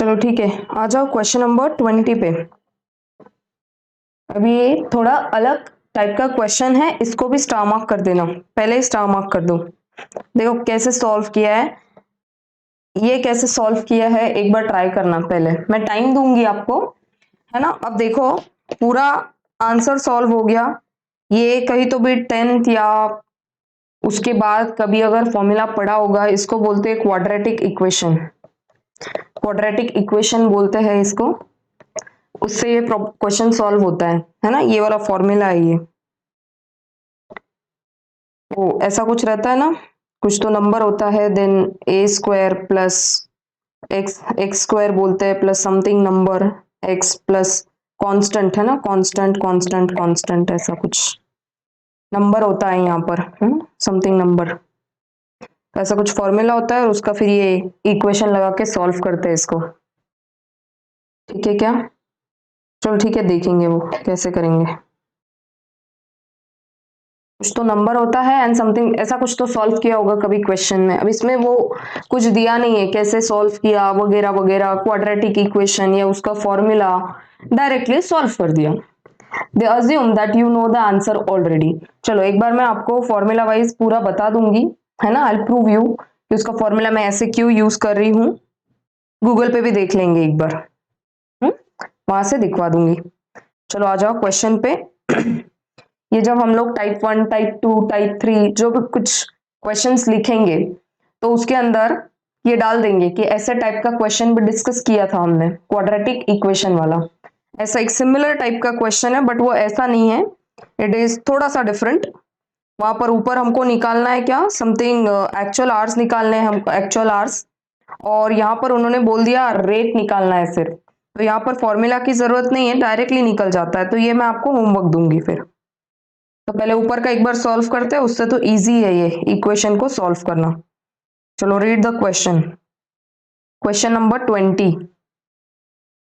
चलो ठीक है, आ जाओ क्वेश्चन नंबर 20 पे। अभी ये थोड़ा अलग टाइप का क्वेश्चन है, इसको भी स्टार मार्क कर देना, पहले ही स्टार मार्क कर दो। देखो कैसे सॉल्व किया है, ये कैसे सॉल्व किया है एक बार ट्राई करना। पहले मैं टाइम दूंगी आपको, है ना। अब देखो पूरा आंसर सॉल्व हो गया। ये कहीं तो भी 10th या उसके बाद कभी अगर फॉर्मूला पढ़ा होगा, इसको बोलते हैं क्वाड्रेटिक इक्वेशन। क्वाड्रेटिक इक्वेशन बोलते हैं इसको, उससे ये क्वेश्चन सॉल्व होता है ना। ये वाला फॉर्मूला है ये, वो ऐसा कुछ रहता है ना, कुछ तो नंबर होता है, then a square plus x, x square बोलते हैं, plus something number x plus constant, है ना, कांस्टेंट कांस्टेंट कांस्टेंट, ऐसा कुछ नंबर होता है यहाँ पर, समथिंग नंबर, ऐसा कुछ फॉर्मूला होता है और उसका फिर ये इक्वेशन लगा के सॉल्व करते हैं इसको। ठीक है क्या? चलो ठीक है, देखेंगे वो कैसे करेंगे। कुछ तो नंबर होता है एंड समथिंग, ऐसा कुछ तो सॉल्व किया होगा कभी क्वेश्चन में। अब इसमें वो कुछ दिया नहीं है कैसे सॉल्व किया वगैरह वगैरह, क्वाड्रेटिक इक्वेशन या उसका फॉर्मूला, डायरेक्टली सॉल्व कर दिया। They assume that you know the answer already. चलो एक बार मैं आपको फॉर्मूला वाइज पूरा बता दूंगी, है ना। आई विल प्रूव यू कि उसका फॉर्मूला मैं ऐसे क्यों यूज कर रही हूँ। गूगल पे भी देख लेंगे एक बार, वहां से दिखवा दूंगी। चलो आ जाओ क्वेश्चन पे। ये जब हम लोग टाइप 1, टाइप 2, टाइप 3 जो भी कुछ क्वेश्चंस लिखेंगे, तो उसके अंदर ये डाल देंगे कि ऐसे टाइप का क्वेश्चन भी डिस्कस किया था हमने, क्वाड्रेटिक इक्वेशन वाला। ऐसा एक सिमिलर टाइप का क्वेश्चन है, बट वो ऐसा नहीं है, इट इज थोड़ा सा डिफरेंट। वहां पर ऊपर हमको निकालना है क्या, समथिंग एक्चुअल आवर्स निकालने हैं हमको, एक्चुअल आवर्स, और यहाँ पर उन्होंने बोल दिया रेट निकालना है सिर्फ। तो यहाँ पर फॉर्मूला की जरूरत नहीं है, डायरेक्टली निकल जाता है। तो ये मैं आपको होमवर्क दूंगी फिर। तो पहले ऊपर का एक बार सॉल्व करते हैं, उससे तो इजी है ये इक्वेशन को सॉल्व करना। चलो read the question. Question number 20।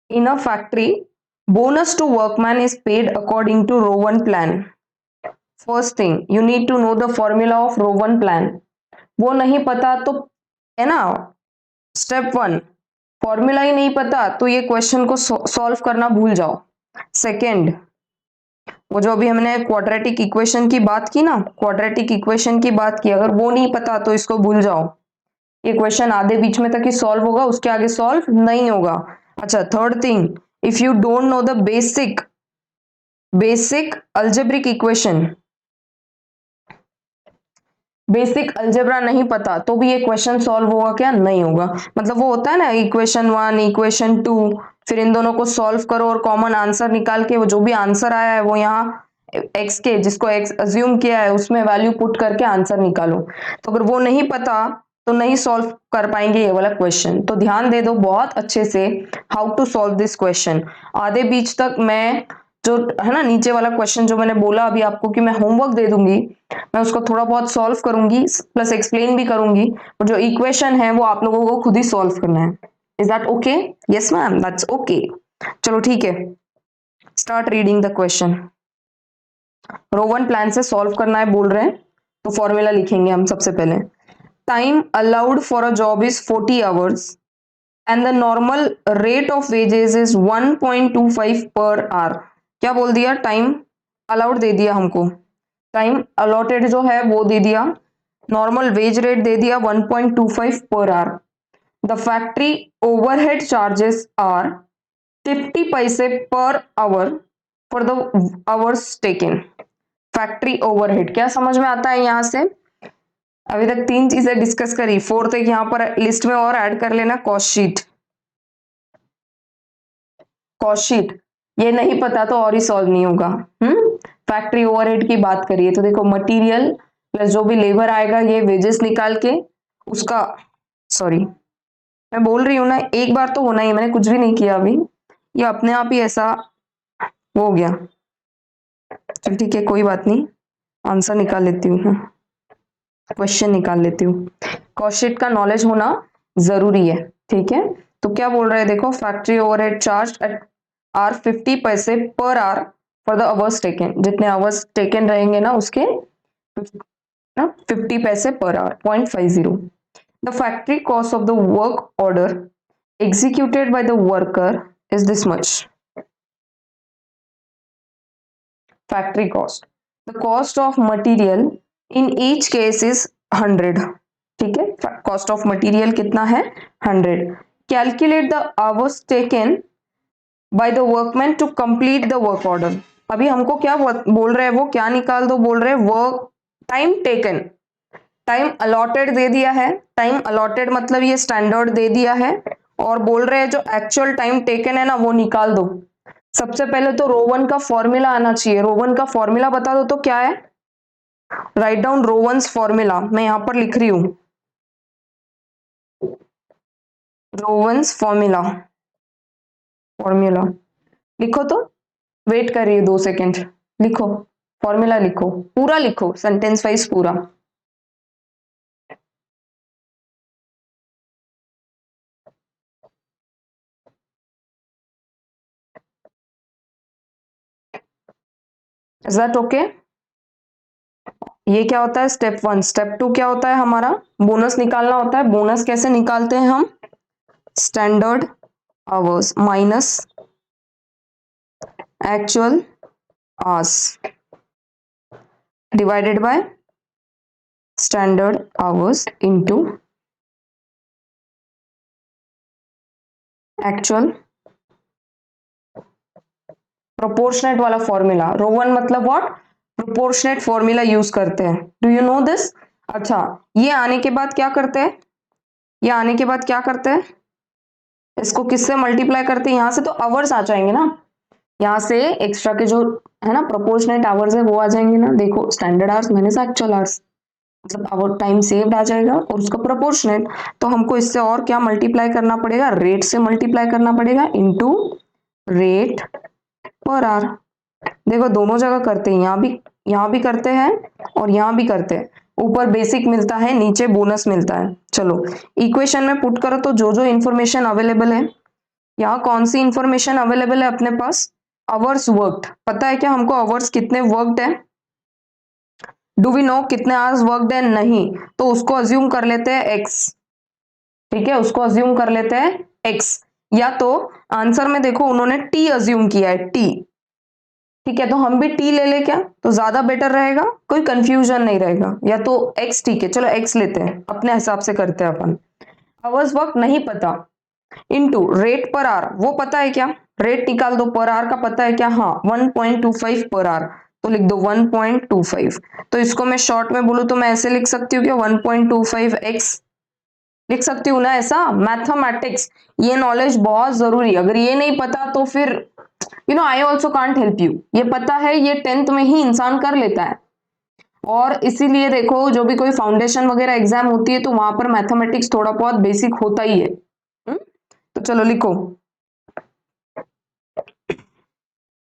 In a factory, bonus to workman is paid according to row 1 plan. First thing you need to know the formula of row 1 plan. वो नहीं पता तो, है ना, स्टेप 1 फॉर्मूला ही नहीं पता तो ये क्वेश्चन को सॉल्व करना भूल जाओ। सेकंड, वो जो अभी हमने क्वाड्रेटिक इक्वेशन की बात की ना, क्वाड्रेटिक इक्वेशन की बात की, अगर वो नहीं पता तो इसको भूल जाओ। ये क्वेश्चन आधे बीच में तक ही सॉल्व होगा, उसके आगे सॉल्व नहीं होगा। अच्छा, third thing, if you don't know the basic algebraic equation, basic algebra नहीं पता तो भी ये क्वेश्चन सॉल्व होगा क्या? नहीं होगा। मतलब वो होता है ना, इक्वेशन 1 इक्वेशन 2, फिर इन दोनों को सॉल्व करो और कॉमन आंसर निकाल के वो जो भी आंसर आया है वो यहाँ एक्स के, जिसको एक्स अज्यूम किया है उसमें वैल्यू पुट करके आंसर निकालो। तो अगर वो नहीं पता तो नहीं सॉल्व कर पाएंगे ये वाला क्वेश्चन। तो ध्यान दे दो बहुत अच्छे से, how to solve this question. आधे बीच तक मैं जो है ना नीचे वाला क्वेश्चन जो मैंने बोला अभी आपको कि मैं होमवर्क दे दूंगी, मैं उसको थोड़ा बहुत सॉल्व करूंगी प्लस एक्सप्लेन भी करूंगी, और जो इक्वेशन है वो आप लोगों को खुद ही सॉल्व करना है। Is that okay? Yes ma'am, that's okay. चलो ठीक है, start reading the question. Row 1 plan से सॉल्व करना है बोल रहे हैं, तो फॉर्मूला लिखेंगे हम सबसे पहले। Time allowed for a job is 40 hours and the normal rate of wages is 1.25 per our. क्या बोल दिया? टाइम अलाउड दे दिया हमको, टाइम अलॉटेड जो है वो दे दिया, नॉर्मल वेज रेट दे दिया 1.25 per hour. The factory overhead charges are 50 पैसे per hour for the hours taken. Factory overhead क्या समझ में आता है यहाँ से? अभी तक 3 चीजें डिस्कस करी, फोर्थ एक यहाँ पर लिस्ट में और ऐड कर लेना, कॉस्ट शीट। कॉस्ट शीट ये नहीं पता तो और ही सॉल्व नहीं होगा। फैक्ट्री ओवरहेड की बात करिए तो देखो मटेरियल प्लस जो भी लेबर आएगा, ये वेजेस निकाल के उसका, सॉरी मैं बोल रही हूँ ना, एक बार तो होना ही, मैंने कुछ भी नहीं किया अभी, ये अपने आप ही ऐसा हो गया। चल ठीक है, कोई बात नहीं, आंसर निकाल लेती हूँ, क्वेश्चन निकाल लेती हूँ। कॉस्ट शीट का नॉलेज होना जरूरी है, ठीक है। तो क्या बोल रहे हैं देखो, factory overhead charge at are 50 पैसे per hour for the hours taken, जितने अवर्स टेकन रहेंगे ना उसके 50 पैसे per hour, 0.50। The factory cost of the work order executed by the worker is this much. Factory cost. The cost of material in each case is 100. ठीक है, cost of material कितना है 100. Calculate the hours taken by the workman to complete the work order. अभी हमको क्या बोल रहे हैं, वो क्या निकाल दो बोल रहे हैं, work time taken. Time allotted दे दिया है, टाइम अलॉटेड मतलब ये स्टैंडर्ड दे दिया है, और बोल रहे हैं जो एक्चुअल टाइम टेकन है ना वो निकाल दो. सबसे पहले तो रो वन का फॉर्मूला आना चाहिए. रो वन का फॉर्मूला बता दो तो क्या है. राइट डाउन रो वंस फॉर्मूला. मैं यहां पर लिख रही हूं रो वंस फॉर्मूला. फॉर्मूला लिखो तो. वेट करिए 2 सेकेंड. लिखो फॉर्मूला, लिखो पूरा, लिखो सेंटेंस वाइज पूरा. Is that okay? ये क्या होता है स्टेप 1. स्टेप 2 क्या होता है हमारा, बोनस निकालना होता है. बोनस कैसे निकालते हैं हम, standard hours minus actual hours divided by standard hours into actual. Proportionate वाला फॉर्मूला. रो 1 मतलब व्हाट, प्रोपोर्शनेट फॉर्मूला यूज करते हैं. Do you know this? अच्छा, ये आने के बाद क्या करते हैं, ये आने के बाद क्या करते हैं, इसको किससे मल्टीप्लाई करते हैं, यहां से तो आवर्स आ जाएंगे ना, यहाँ से एक्स्ट्रा के जो है ना प्रोपोर्शनेट आवर्स है वो आ जाएंगे ना. देखो standard hours minus actual hours मतलब आवर टाइम सेव्ड आ जाएगा, और उसका प्रोपोर्शनेट. तो हमको इससे और क्या मल्टीप्लाई करना पड़ेगा, रेट से मल्टीप्लाई करना पड़ेगा इनटू रेट पर आवर. देखो दोनों जगह करते हैं, यहाँ भी करते हैं और यहाँ भी करते हैं. ऊपर बेसिक मिलता है, नीचे बोनस मिलता है. चलो इक्वेशन में पुट करो तो जो जो इंफॉर्मेशन अवेलेबल है, यहाँ कौन सी इंफॉर्मेशन अवेलेबल है अपने पास, आवर्स वर्कड. पता है क्या हमको आवर्स कितने वर्कड है, डू वी नो कितने आवर्स वर्कड है, नहीं. तो उसको अज्यूम कर लेते हैं एक्स. ठीक है, उसको अज्यूम कर लेते हैं एक्स. या तो आंसर में देखो उन्होंने टी अज्यूम किया है, टी. ठीक है, तो हम भी टी ले ले क्या, तो ज्यादा बेटर रहेगा, कोई कंफ्यूजन नहीं रहेगा. या तो एक्स, ठीक है चलो एक्स लेते हैं, अपने हिसाब से करते हैं अपन. आवर्स वर्क नहीं पता, इनटू रेट पर आवर, वो पता है क्या, रेट निकाल दो. पर आवर का पता है क्या, हाँ 1.25 पर आवर, तो लिख दो 1.25. तो इसको मैं शॉर्ट में बोलूं तो मैं ऐसे लिख सकती हूँ क्या, 1.25 एक्स लिख सकती हूँ ना. ऐसा मैथमेटिक्स, ये नॉलेज बहुत जरूरी. अगर ये नहीं पता तो फिर I also can't help you. ये पता है, ये 10th में ही इंसान कर लेता है. और इसीलिए देखो जो भी कोई फाउंडेशन वगैरह एग्जाम होती है तो वहां पर मैथमेटिक्स थोड़ा बहुत बेसिक होता ही है. तो चलो लिखो.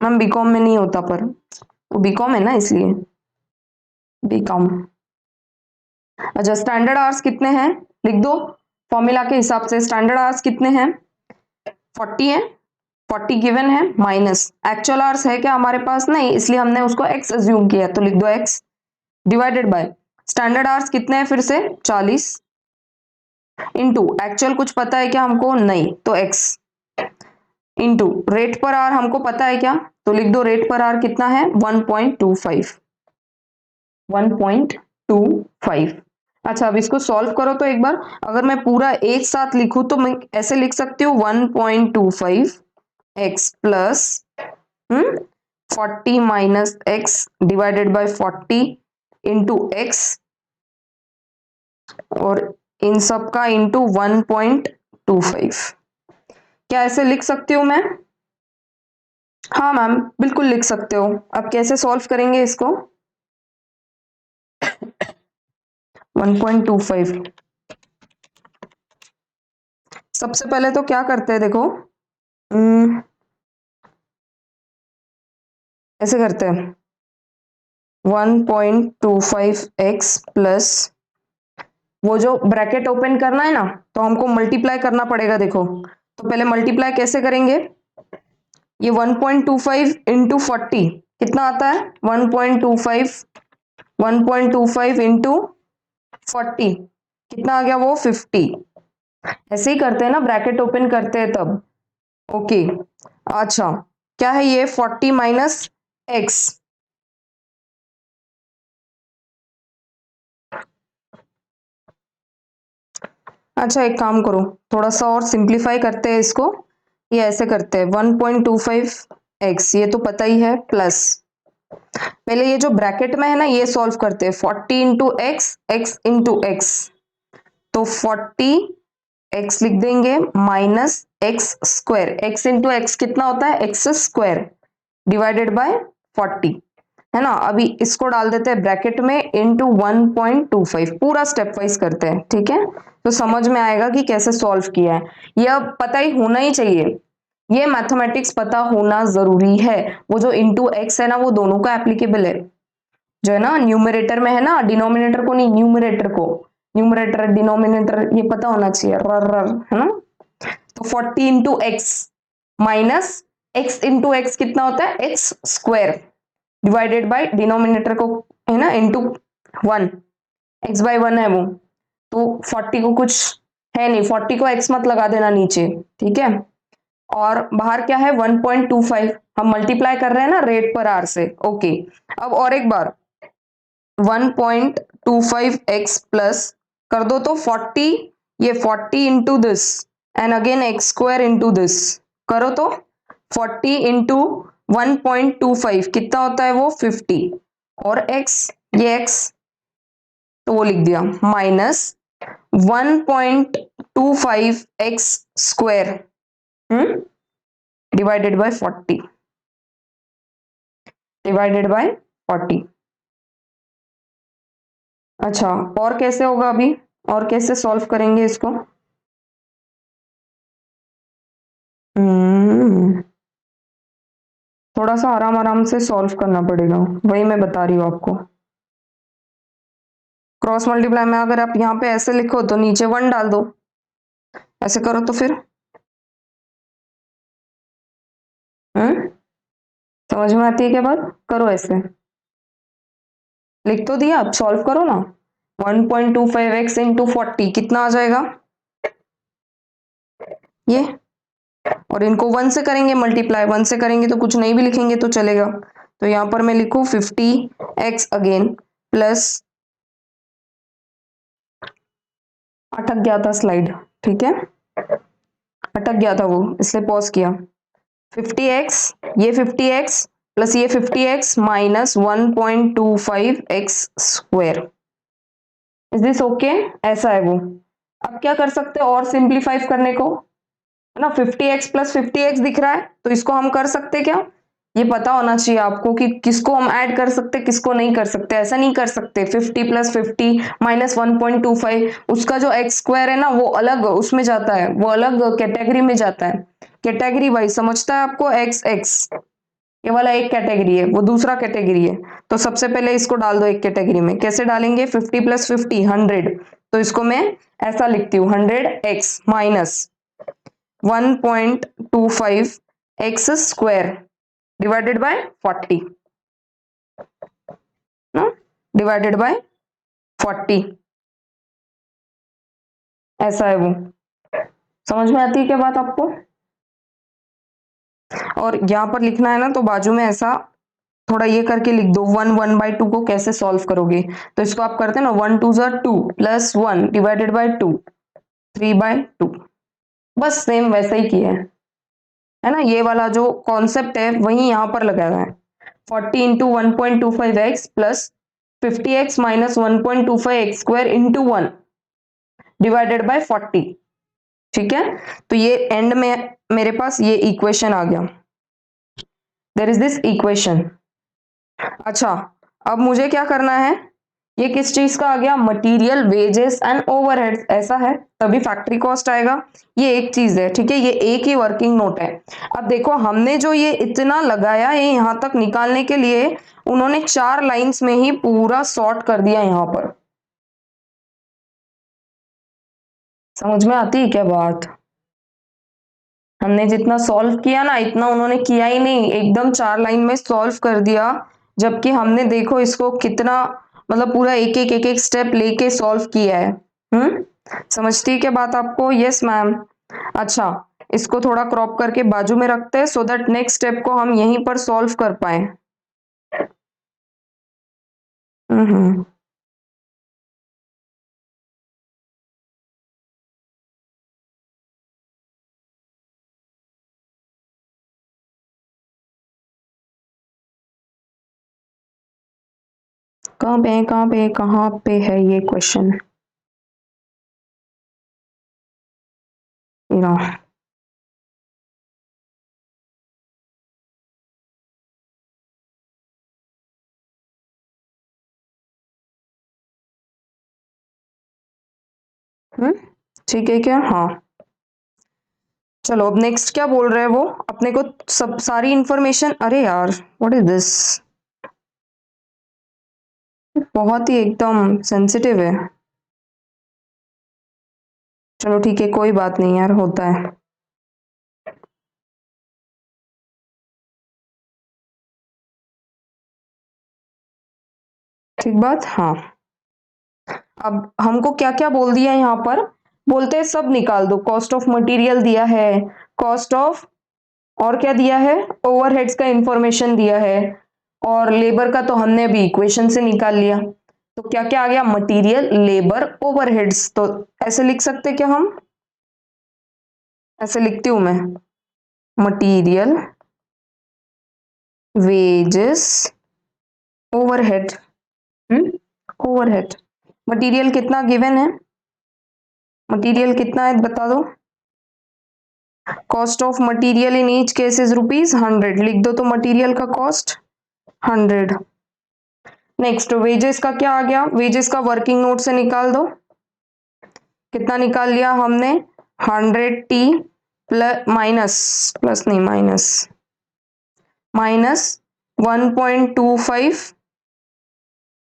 मैम बीकॉम में नहीं होता, पर वो बीकॉम है ना इसलिए बीकॉम. अच्छा स्टैंडर्ड आवर्स कितने हैं लिख दो फॉर्मूला के हिसाब से. स्टैंडर्ड आवर्स कितने हैं, 40 है, 40 गिवन है, माइनस एक्चुअल आवर्स है क्या हमारे पास, नहीं, इसलिए हमने उसको एक्स अज्यूम किया, तो लिख दो x divided by standard hours कितने हैं फिर से 40 इनटू एक्चुअल कुछ पता है क्या हमको, नहीं, तो x into rate per our हमको पता है क्या, तो लिख दो रेट पर आवर कितना है 1.25. 1.25. अच्छा अब इसको सॉल्व करो तो एक बार. अगर मैं पूरा एक साथ लिखूं तो मैं ऐसे लिख सकती हूँ 1.25 x plus 40 minus x divided by 40 into x, और इन सब का इंटू 1.25. क्या ऐसे लिख सकती हूँ मैं, हाँ मैम बिल्कुल लिख सकते हो. अब कैसे सॉल्व करेंगे इसको, 1.25. सबसे पहले तो क्या करते हैं देखो, ऐसे करते हैं 1.25x प्लस, वो जो ब्रैकेट ओपन करना है ना तो हमको मल्टीप्लाई करना पड़ेगा. देखो तो पहले मल्टीप्लाई कैसे करेंगे, ये 1.25 इंटू 40 कितना आता है 1.25 इंटू 40 कितना आ गया वो 50. ऐसे ही करते हैं ना, ब्रैकेट ओपन करते हैं तब। ओके, अच्छा क्या है ये 40 माइनस एक्स। अच्छा एक काम करो, थोड़ा सा और सिंप्लीफाई करते हैं इसको। ये ऐसे करते हैं 1.25 एक्स, ये तो पता ही है, प्लस पहले ये जो ब्रैकेट में है ना ये सॉल्व करते हैं, 40 into x, x into x, तो 40 एक्स लिख देंगे minus x square, x into x कितना होता है एक्स स्क्वायर, डिवाइडेड बाय 40, है ना। अभी इसको डाल देते हैं ब्रैकेट में इंटू 1.25, पूरा स्टेप वाइज करते हैं, ठीक है, तो समझ में आएगा कि कैसे सॉल्व किया है। यह पता ही होना ही चाहिए, ये मैथमेटिक्स पता होना जरूरी है। वो जो इंटू एक्स है ना वो दोनों का एप्लीकेबल है, जो है ना न्यूमरेटर में है ना, डिनोमिनेटर को नहीं, न्यूमरेटर को, न्यूमरेटर डिनोमिनेटर ये पता होना चाहिए, है ना। तो 40 into x minus x into x कितना होता है x square, divided by denominator को, है ना, इंटू 1, एक्स बाय 1 है वो, तो 40 को कुछ है नहीं, 40 को एक्स मत लगा देना नीचे, ठीक है। और बाहर क्या है 1.25, हम मल्टीप्लाई कर रहे हैं ना रेट पर आर से, ओके। अब और एक बार 1.25 एक्स प्लस कर दो तो 40, ये 40 into this and again x square into this, करो तो 40 इंटू 1.25 कितना होता है वो 50, और x, ये x तो वो लिख दिया minus 1.25 x square divided by 40, divided by 40। अच्छा और कैसे होगा अभी, और कैसे सॉल्व करेंगे इसको। हम्म, थोड़ा सा आराम आराम से सॉल्व करना पड़ेगा, वही मैं बता रही हूँ आपको। क्रॉस मल्टीप्लाई में अगर आप यहाँ पे ऐसे लिखो तो नीचे 1 डाल दो, ऐसे करो तो फिर हम्म, समझ में आती है क्या बात, करो ऐसे, लिख तो दिया, अब सॉल्व करो ना। 1.25 एक्स इंटू 40 कितना आ जाएगा ये, और इनको 1 से करेंगे मल्टीप्लाई, 1 से करेंगे तो कुछ नहीं भी लिखेंगे तो चलेगा, तो यहाँ पर मैं लिखू 50 एक्स अगेन प्लस, अटक गया था स्लाइड, ठीक है, अटक गया था वो इसलिए पॉज किया। 50x, ये 50x प्लस ये 50x minus 1.25 x square, is this okay, ऐसा है वो। अब क्या कर सकते हैं और सिंप्लीफाई करने को, है ना, 50x प्लस 50x दिख रहा है तो इसको हम कर सकते क्या, ये पता होना चाहिए आपको कि किसको हम ऐड कर सकते किसको नहीं कर सकते, ऐसा नहीं कर सकते 50 प्लस 50 माइनस 1.25, उसका जो एक्स स्क्वायर है ना वो अलग उसमें जाता है, वो अलग कैटेगरी में जाता है, कैटेगरी वाइज समझता है आपको, एक्स एक्स ये वाला एक कैटेगरी है, वो दूसरा कैटेगरी है, तो सबसे पहले इसको डाल दो एक कैटेगरी में, कैसे डालेंगे 50 प्लस 50 100, तो इसको मैं ऐसा लिखती हूँ 100x minus 1.25 x square divided by 40 ना, डिवाइडेड बाय 40, ऐसा है वो, समझ में आती है क्या बात आपको। और यहाँ पर लिखना है ना तो बाजू में ऐसा थोड़ा ये करके लिख दो, 1/2 को कैसे सॉल्व करोगे, तो इसको आप करते हैं ना 1 2 2 प्लस 1 डिवाइडेड बाय 2 3/2, बस सेम वैसे ही किया है ना, ये वाला जो कॉन्सेप्ट है वही यहाँ पर लगाया है, 40 into 1.25 x plus 50x minus 1.25 x square into 1 divided by 40, ठीक है, तो ये एंड में मेरे पास ये इक्वेशन आ गया, देयर इज दिस इक्वेशन। अच्छा अब मुझे क्या करना है, ये किस चीज का आ गया, मटेरियल वेजेस एंड ओवरहेड्स, ऐसा है तभी फैक्ट्री कॉस्ट आएगा, ये एक चीज है, ठीक है, ये एक ही वर्किंग नोट है। अब देखो हमने जो ये इतना लगाया है यहां तक निकालने के लिए, उन्होंने 4 लाइंस में ही पूरा सॉर्ट कर दिया यहां पर, समझ में आती है क्या बात, हमने जितना सॉल्व किया ना इतना उन्होंने किया ही नहीं, एकदम 4 लाइन में सॉल्व कर दिया, जबकि हमने देखो इसको कितना, मतलब पूरा एक एक स्टेप लेके सॉल्व किया है। समझती है क्या बात आपको? Yes ma'am. अच्छा, इसको थोड़ा क्रॉप करके बाजू में रखते हैं सो दैट नेक्स्ट स्टेप को हम यहीं पर सॉल्व कर पाए। हम्म। कहाँ पे है ये क्वेश्चन? ना। हम्म, ठीक है क्या? हाँ, चलो अब नेक्स्ट क्या बोल रहे हैं वो अपने को? सब सारी इंफॉर्मेशन, अरे यार व्हाट इज दिस, बहुत ही एकदम सेंसिटिव है। चलो ठीक है, कोई बात नहीं यार, होता है। ठीक बात, हाँ। अब हमको क्या क्या बोल दिया यहाँ पर? बोलते हैं सब निकाल दो, कॉस्ट ऑफ मटेरियल दिया है, कॉस्ट ऑफ, और क्या दिया है? ओवरहेड्स का इंफॉर्मेशन दिया है, और लेबर का तो हमने अभी इक्वेशन से निकाल लिया। तो क्या क्या आ गया? Material, labour, overheads. तो ऐसे लिख सकते क्या हम? ऐसे लिखती हूं मैं, material, wages, overhead. Overhead. Material कितना गिवन है? मटेरियल कितना है बता दो। Cost of material in each case is ₹100, लिख दो तो मटेरियल का कॉस्ट 100। नेक्स्ट वेजेस का क्या आ गया? वेजेस का वर्किंग नोट से निकाल दो। कितना निकाल लिया हमने? 100T प्लस, माइनस, प्लस नहीं माइनस, माइनस 1.25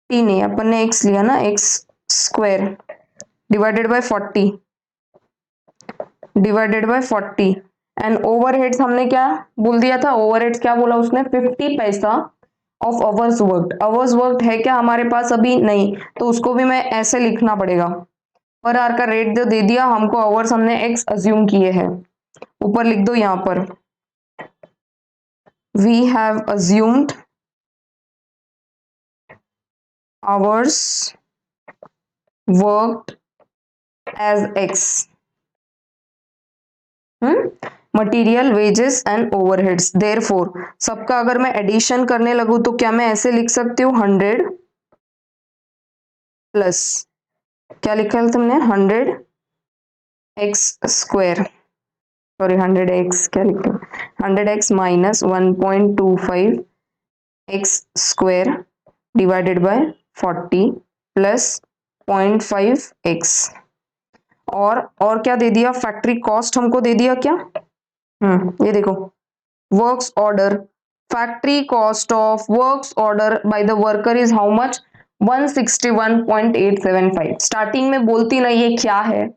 टी, नहीं अपन ने एक्स लिया ना, x square divided by 40, divided by 40। And overheads हमने क्या बोल दिया था? ओवरहेड्स क्या बोला उसने? 50 पैसा of hours worked. Hours worked है क्या हमारे पास? अभी नहीं, तो उसको भी मैं ऐसे लिखना पड़ेगा। पर आवर का रेट जो दे दिया हमको, आवर्स हमने एक्स अज्यूम किए हैं, ऊपर लिख दो यहां पर, we have assumed hours worked as x. Material, wages and overheads, therefore सबका अगर मैं एडिशन करने लगूं तो क्या मैं ऐसे लिख सकती हूँ? 100 प्लस, क्या लिखा है तुमने? 100x स्क्वायर, सॉरी 100x, क्या लिखा? 100x minus 1.25 x square divided by 40 plus 0.5x। और क्या दे दिया? फैक्ट्री कॉस्ट हमको दे दिया क्या? ये देखो, works order, factory cost of works order by the worker is how much? 161.875। Starting में बोलती ना ये क्या है,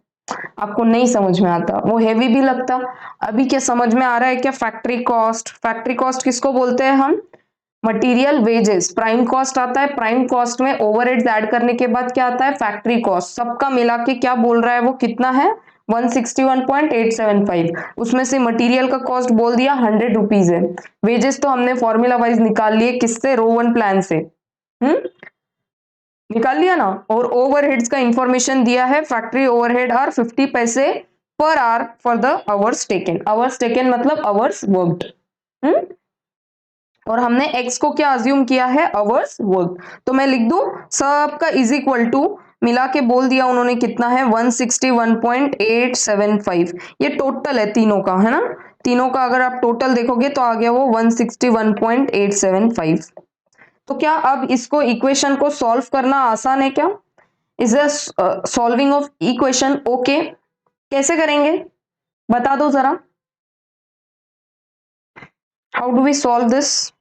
आपको नहीं समझ में आता, वो हेवी भी लगता। अभी क्या समझ में आ रहा है क्या? फैक्ट्री कॉस्ट, फैक्ट्री कॉस्ट किसको बोलते हैं हम? मटेरियल, वेजेस, प्राइम कॉस्ट आता है, प्राइम कॉस्ट में ओवरहेड्स ऐड करने के बाद क्या आता है? Factory cost. सबका मिला के क्या बोल रहा है वो? कितना है? 161.875। उसमें से मटेरियल का कॉस्ट बोल दिया 100 रुपीज है। वेजेस तो हमने फॉर्मूला वाइज निकाल लिए, किससे? रो वन प्लान से। हम्म, निकाल लिया ना। और ओवरहेड्स का इंफॉर्मेशन दिया है, फैक्ट्री ओवरहेड आर 50 पैसे per hour for the hours taken. Hours taken मतलब आवर्स वर्कड। और हमने x को क्या अज्यूम किया है? Hours work. तो मैं लिख दूं सबका इज इक्वल टू, मिला के बोल दिया उन्होंने कितना है? 161.875। ये टोटल है तीनों का, है ना? तीनों का अगर आप टोटल देखोगे तो आ गया वो 161.875। तो क्या अब इसको इक्वेशन को सॉल्व करना आसान है क्या? Is the solving of equation okay? कैसे करेंगे बता दो जरा, how do we solve this?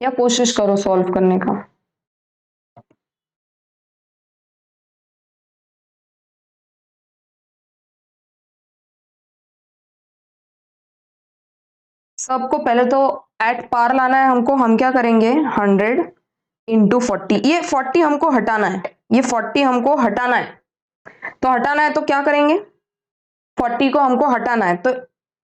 या कोशिश करो सॉल्व करने का। सबको पहले तो एट पार लाना है हमको। हम क्या करेंगे? 100 इंटू 40। ये 40 हमको हटाना है, ये 40 हमको हटाना है, तो हटाना है तो क्या करेंगे, 40 को हमको हटाना है तो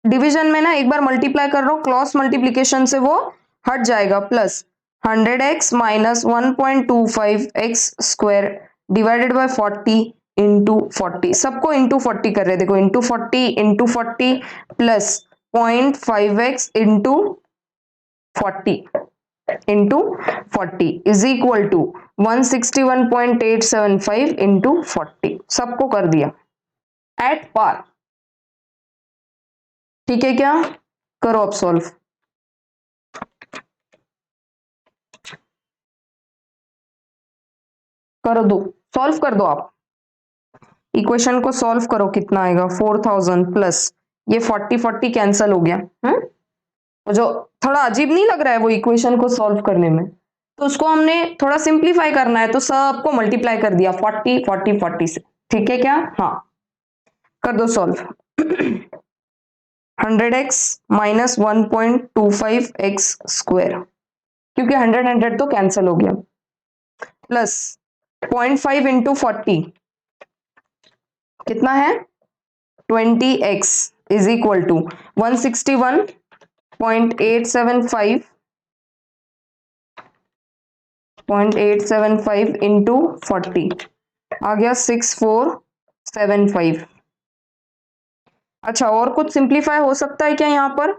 डिवीजन में ना एक बार मल्टीप्लाई कर रहा हूं, क्रॉस मल्टीप्लीकेशन से वो हट जाएगा, plus 100x minus 1.25x square divided by 40 into 40, सबको इंटू 40 कर रहे हैं, देखो into 40 plus 0.5x into 40 into 40 is equal to 161.875 into 40, सबको कर दिया एट पार। ठीक है क्या, करो अब सॉल्व। कर दो, सॉल्व कर दो आप, इक्वेशन को सॉल्व करो, कितना आएगा 4000 प्लस ये 40 कैंसल हो गया। जो थोड़ा अजीब नहीं लग रहा है वो इक्वेशन को सॉल्व करने में, तो उसको हमने थोड़ा सिंप्लीफाई करना है, तो सबको मल्टीप्लाई कर दिया 40 से। ठीक है क्या, हाँ कर दो solve. 100x minus 1.25x square, क्योंकि 100 तो कैंसिल हो गया, प्लस 0.5 इंटू 40 कितना है 20x is equal to 161.875 into 40 आ गया 6475। अच्छा और कुछ सिंप्लीफाई हो सकता है क्या यहाँ पर,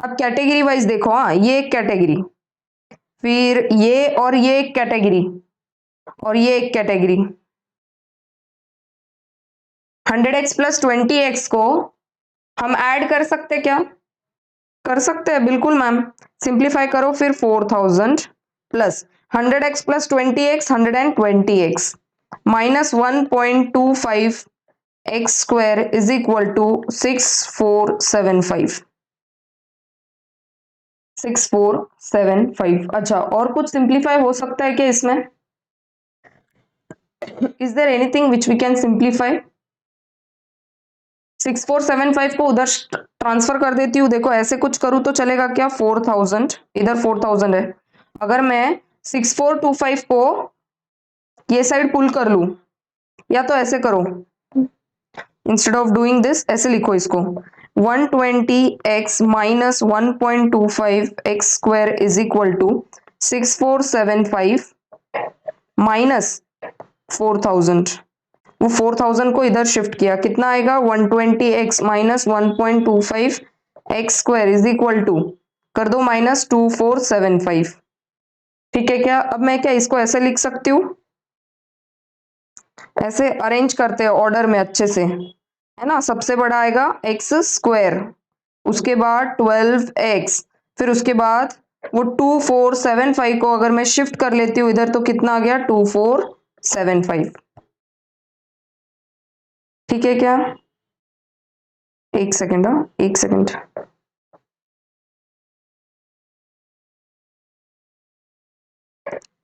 अब कैटेगरी वाइज देखो, हाँ ये एक कैटेगरी, फिर ये और ये एक कैटेगरी और ये एक कैटेगरी। 100x प्लस 20x को हम ऐड कर सकते क्या, कर सकते हैं बिल्कुल मैम, सिंप्लीफाई करो फिर 4000 plus 100x plus 20x 120x minus 1.25 x square is equal to 6475। अच्छा और कुछ सिंप्लीफाई हो सकता है क्या इसमें, is there anything which we can simplify. 6475 को उधर ट्रांसफर कर देती हूँ, देखो ऐसे कुछ करूँ तो चलेगा क्या, 4000 इधर 4000 है, अगर मैं 6425 को ये साइड पुल कर लूं, या तो ऐसे करो, इंस्टेड ऑफ डूइंग दिस ऐसे लिखो इसको 120x minus 1.25x square is equal to 6475 minus 4000, वो 4000 को इधर शिफ्ट किया, कितना आएगा 120x minus 1.25x square is equal to कर दो माइनस 2475। ठीक है क्या, अब मैं क्या इसको ऐसे लिख सकती हूँ, ऐसे अरेंज करते हैं ऑर्डर में अच्छे से, है ना, सबसे बड़ा आएगा एक्स स्क्वायर, उसके बाद 12x, फिर उसके बाद वो 2475 को अगर मैं शिफ्ट कर लेती हूँ इधर तो कितना आ गया 2475। ठीक है क्या, एक सेकेंड, एक सेकेंड,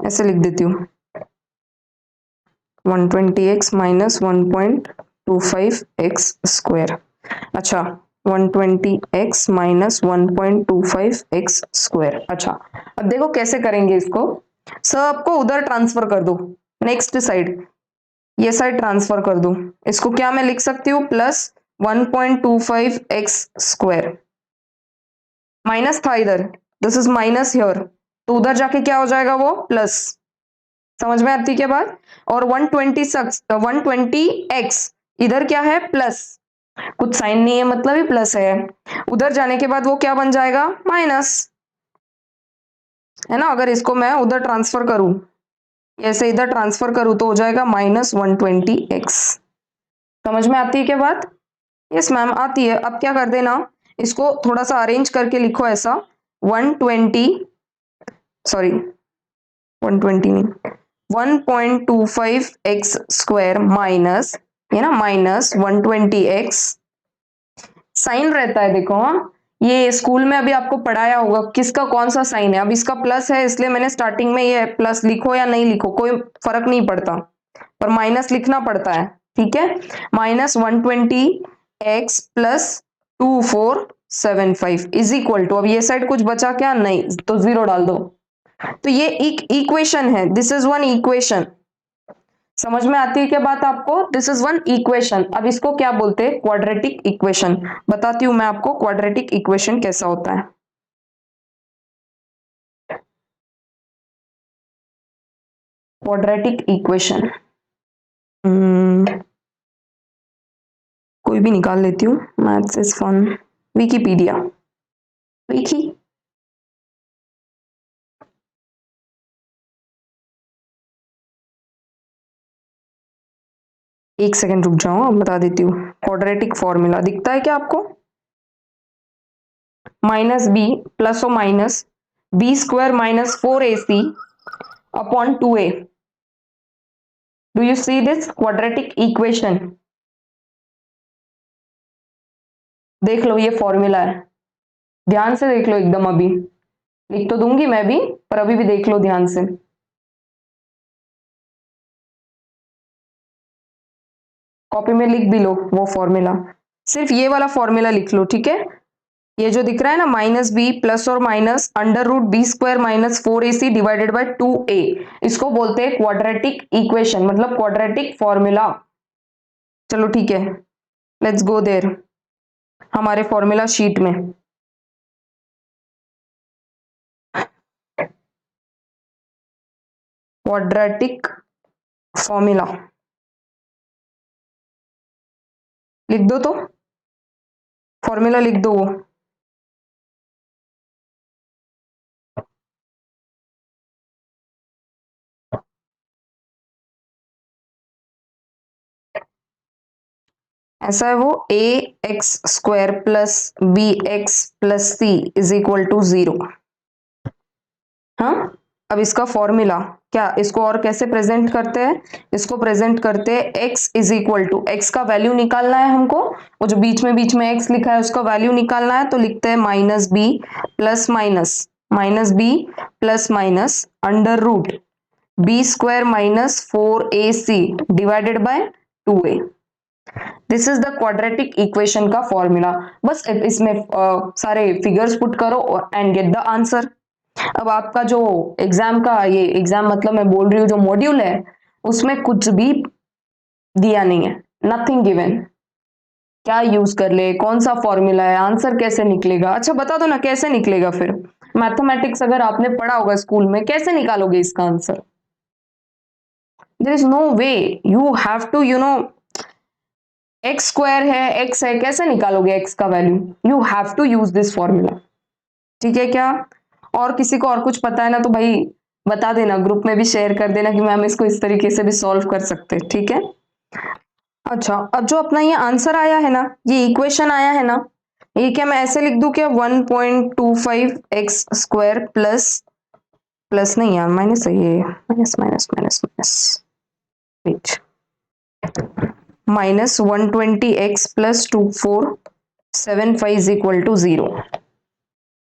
ऐसे लिख देती हूँ 120x माइनस 1.25x स्क्वायर। अच्छा 120x माइनस 1.25x स्क्वायर। अच्छा अब देखो कैसे करेंगे इसको, सबको उधर ट्रांसफर कर दो, नेक्स्ट साइड ये साइड ट्रांसफर कर दो, इसको क्या मैं लिख सकती हूँ प्लस 1.25x स्क्वायर, माइनस था इधर, दिस इज माइनस हियर, तो उधर जाके क्या हो जाएगा वो प्लस, समझ में आती क्या बात, और 120x इधर क्या है प्लस, कुछ साइन नहीं है मतलब ही प्लस है, उधर जाने के बाद वो क्या बन जाएगा माइनस, है ना, अगर इसको मैं उधर ट्रांसफर करूं, ऐसे इधर ट्रांसफर करूं तो हो जाएगा माइनस 120x। समझ में आती है क्या बात, यस मैम आती है। अब क्या कर देना, इसको थोड़ा सा अरेंज करके लिखो ऐसा 120 सॉरी 120 नहीं 1.25x स्क्वायर माइनस, ये ना माइनस 120x, साइन रहता है देखो, हाँ ये स्कूल में अभी आपको पढ़ाया होगा किसका कौन सा साइन है, अब इसका प्लस है इसलिए मैंने स्टार्टिंग में ये प्लस लिखो या नहीं लिखो कोई फर्क नहीं पड़ता, पर माइनस लिखना पड़ता है, ठीक है, minus 120x plus 2475 is equal to, अब ये साइड कुछ बचा क्या नहीं, तो जीरो डाल दो, तो ये एक इक्वेशन है, दिस इज वन इक्वेशन। समझ में आती है क्या बात आपको? This is one equation. अब इसको क्या बोलते हैं? Quadratic equation. बताती हूं मैं आपको क्वाड्रेटिक इक्वेशन कैसा होता है। क्वाड्रेटिक इक्वेशन कोई भी निकाल लेती हूँ, maths is fun. Wikipedia, wiki. एक सेकंड रुक जाओ, अब बता देती हूँ। क्वाड्रेटिक फॉर्मूला दिखता है क्या आपको? माइनस बी प्लस और minus b square minus 4ac upon 2a। Do you see this quadratic equation? देख लो, ये फॉर्मूला है, ध्यान से देख लो एकदम। अभी लिख तो दूंगी मैं भी, पर अभी भी देख लो ध्यान से। कॉपी में लिख भी लो वो फॉर्मूला, सिर्फ ये वाला फॉर्मूला लिख लो, ठीक है? ये जो दिख रहा है ना, माइनस बी प्लस और minus under root b square minus 4ac divided by 2a, इसको बोलते हैं क्वाड्रेटिक इक्वेशन, मतलब क्वाड्रेटिक फॉर्मूला। चलो ठीक है, लेट्स गो देयर, हमारे फॉर्मूला शीट में। क्वाड्रेटिक फॉर्मूला लिख दो, तो फॉर्मूला लिख दो वो। ऐसा है वो, a x square plus b x plus c is equal to 0। हाँ, अब इसका फॉर्मूला क्या, इसको और कैसे प्रेजेंट करते हैं? इसको प्रेजेंट करते हैं x is equal to, x का वैल्यू निकालना है हमको, वो जो बीच में x लिखा है उसका वैल्यू निकालना है, तो लिखते हैं minus b plus minus b plus minus under root b square minus 4ac divided by 2a। This is the quadratic equation का फॉर्मूला। बस इसमें सारे फिगर्स पुट करो एंड गेट द आंसर। अब आपका जो एग्जाम का, ये एग्जाम मतलब मैं बोल रही हूँ जो मॉड्यूल है, उसमें कुछ भी दिया नहीं है, नथिंग गिवन। क्या यूज कर ले, कौन सा फॉर्मूला है, आंसर कैसे निकलेगा? अच्छा बता दो ना कैसे निकलेगा फिर। मैथमेटिक्स अगर आपने पढ़ा होगा स्कूल में, कैसे निकालोगे इसका answer? There is no way, you have to x square है, एक्स है, कैसे निकालोगे एक्स का value? You have to use this formula, ठीक है क्या? और किसी को और कुछ पता है ना तो भाई बता देना, ग्रुप में भी शेयर कर देना कि मैम इसको इस तरीके से भी सॉल्व कर सकते हैं, ठीक है? अच्छा, अब जो अपना ये आंसर आया है ना, ये इक्वेशन आया है ना, ये क्या मैं ऐसे लिख दूं क्या? 1.25 एक्स स्क्वायर प्लस, प्लस नहीं यार माइनस है ये, minus minus minus minus, wait, minus 120x plus 2475 is equal to 0।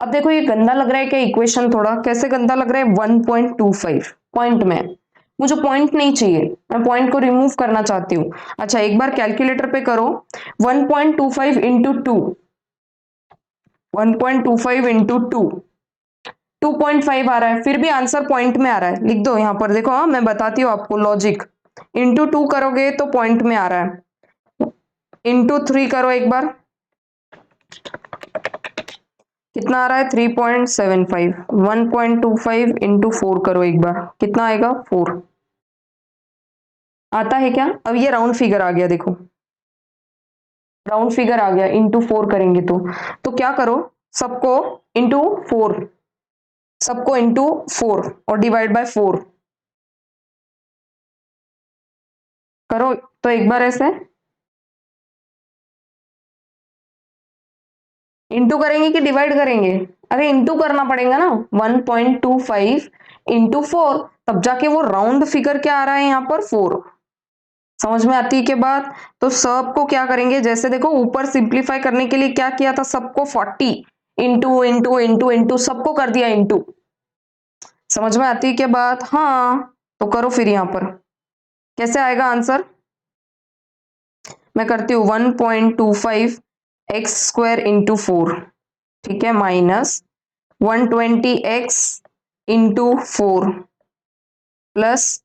अब देखो ये गंदा लग रहा है क्या इक्वेशन? थोड़ा कैसे गंदा लग रहा है? 1.25 पॉइंट में, मुझे पॉइंट नहीं चाहिए, मैं पॉइंट को रिमूव करना चाहती हूँ। अच्छा एक बार कैलकुलेटर पे करो, 1.25 इंटू 2, 1.25 इंटू 2, 2.5 आ रहा है, फिर भी आंसर पॉइंट में आ रहा है। लिख दो यहाँ पर, देखो हाँ मैं बताती हूँ आपको लॉजिक। इंटू 2 करोगे तो पॉइंट में आ रहा है, इंटू 3 करो एक बार, कितना आ रहा है? 3.75। 1.25 इंटू 4 करो एक बार, कितना आएगा? 4 आता है क्या? अब ये राउंड फिगर आ गया, देखो राउंड फिगर आ गया, इंटू 4 करेंगे तो क्या करो, सबको इंटू 4, सबको इंटू 4 और डिवाइड बाय 4 करो। तो एक बार ऐसे इंटू करेंगे कि डिवाइड करेंगे? अरे इंटू करना पड़ेगा ना, 1.25 इंटू 4, तब जाके वो राउंड फिगर क्या आ रहा है यहाँ पर? 4। समझ में आती है के बात? तो सबको क्या करेंगे, जैसे देखो ऊपर सिंप्लीफाई करने के लिए क्या किया था, सबको 40 इंटू इंटू इंटू इंटू सबको कर दिया इंटू। समझ में आती है क्या बात? हाँ, तो करो फिर यहाँ पर कैसे आएगा आंसर। मैं करती हूँ 1.25 एक्स स्क्वायर इंटू 4, ठीक है, minus 120 x into 4 plus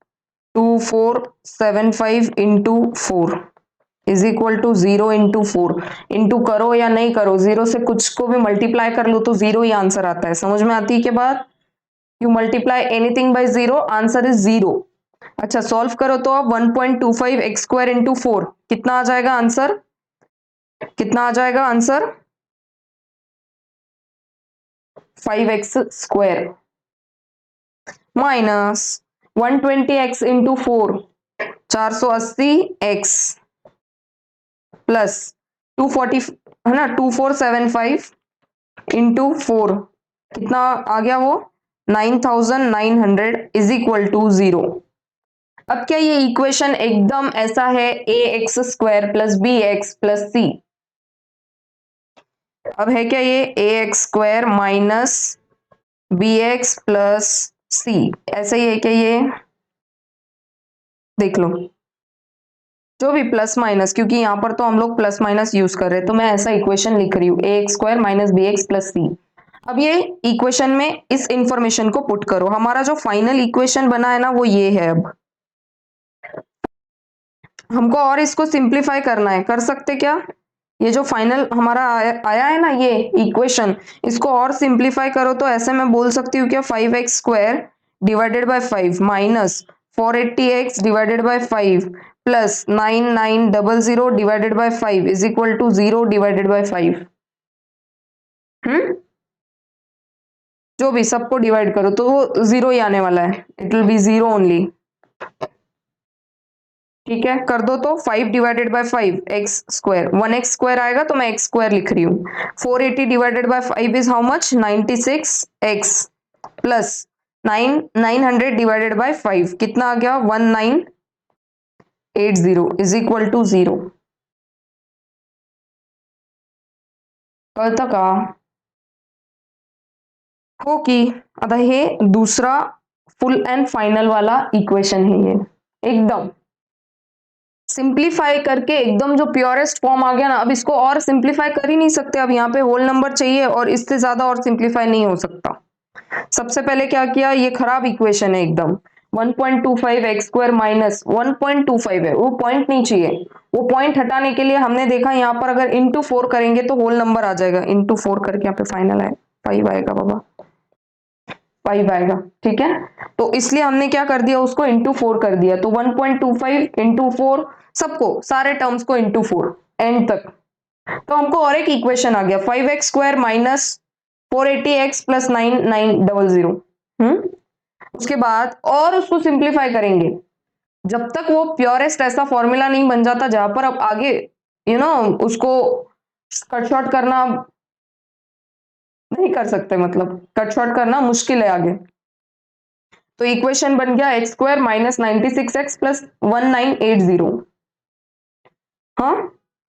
2475 into 4 is equal to 0 into 4। Into करो या नहीं करो, जीरो से कुछ को भी मल्टीप्लाई कर लो तो जीरो ही आंसर आता है। समझ में आती है के बात? You multiply anything by zero, answer is zero. अच्छा सॉल्व करो तो अब 1.25 एक्स स्क्वायर इंटू 4 कितना आ जाएगा आंसर? कितना आ जाएगा answer? 5x square minus 120x into 4 480x plus 240 है ना 2475 इंटू 4 कितना आ गया वो 9900 इज इक्वल टू 0। अब क्या ये इक्वेशन एकदम ऐसा है a x square plus b x plus c? अब है क्या ये a x square minus b x plus c ऐसा ही है क्या ये? देख लो जो भी प्लस माइनस, क्योंकि यहां पर तो हम लोग प्लस माइनस यूज कर रहे हैं तो मैं ऐसा इक्वेशन लिख रही हूं a x square minus b x plus c. अब ये इक्वेशन में इस इंफॉर्मेशन को पुट करो, हमारा जो फाइनल इक्वेशन बना है ना वो ये है। अब हमको और इसको सिंप्लीफाई करना है, कर सकते क्या? ये जो फाइनल हमारा आया है ना ये इक्वेशन, इसको और सिंप्लीफाई करो तो ऐसे मैं बोल सकती हूँ क्या 5x square divided by 5 minus 480x divided by 5 plus 9900 divided by 5 is equal to 0 divided by 5। जो भी सबको डिवाइड करो तो वो जीरो ही आने वाला है, it will be zero only. ठीक है कर दो तो 5 divided by 5 x square 1x square आएगा तो मैं एक्स स्क्वायर लिख रही हूँ। 480 divided by 5 is how much 96x plus 900 divided by 5 कितना आ गया 1980 इज इक्वल टू 0। कळतं का हो कि आता हे दूसरा फुल एंड फाइनल वाला इक्वेशन है ये एकदम सिंप्लीफाई करके एकदम जो प्योरेस्ट फॉर्म आ गया ना। अब इसको और सिंप्लीफाई कर ही नहीं सकते, अब यहाँ पे होल नंबर चाहिए और इससे ज्यादा और सिंप्लीफाई नहीं हो सकता। सबसे पहले क्या किया, ये खराब इक्वेशन है एकदम 1.25 एक्स स्क्वायर माइनस 1.25 है, वो पॉइंट नहीं चाहिए। वो पॉइंट हटाने के लिए हमने देखा यहाँ पर अगर इंटू 4 करेंगे तो होल नंबर आ जाएगा। इंटू 4 करके यहाँ पे फाइनल है 5 आएगा बाबा, 5 आएगा। ठीक है तो इसलिए हमने क्या कर दिया उसको इंटू 4 कर दिया, तो 1.25 इंटू 4 सबको सारे टर्म्स को इंटू 4 एंड तक। तो हमको और एक इक्वेशन आ गया 5x square minus 480x plus 9900। उसके बाद और उसको सिंप्लीफाई करेंगे जब तक वो प्योरेस्ट ऐसा फॉर्मूला नहीं बन जाता जहां पर अब आगे उसको कट शॉर्ट करना नहीं कर सकते, मतलब कट शॉर्ट करना मुश्किल है आगे। तो इक्वेशन बन गया x square minus 96x plus 1980। हाँ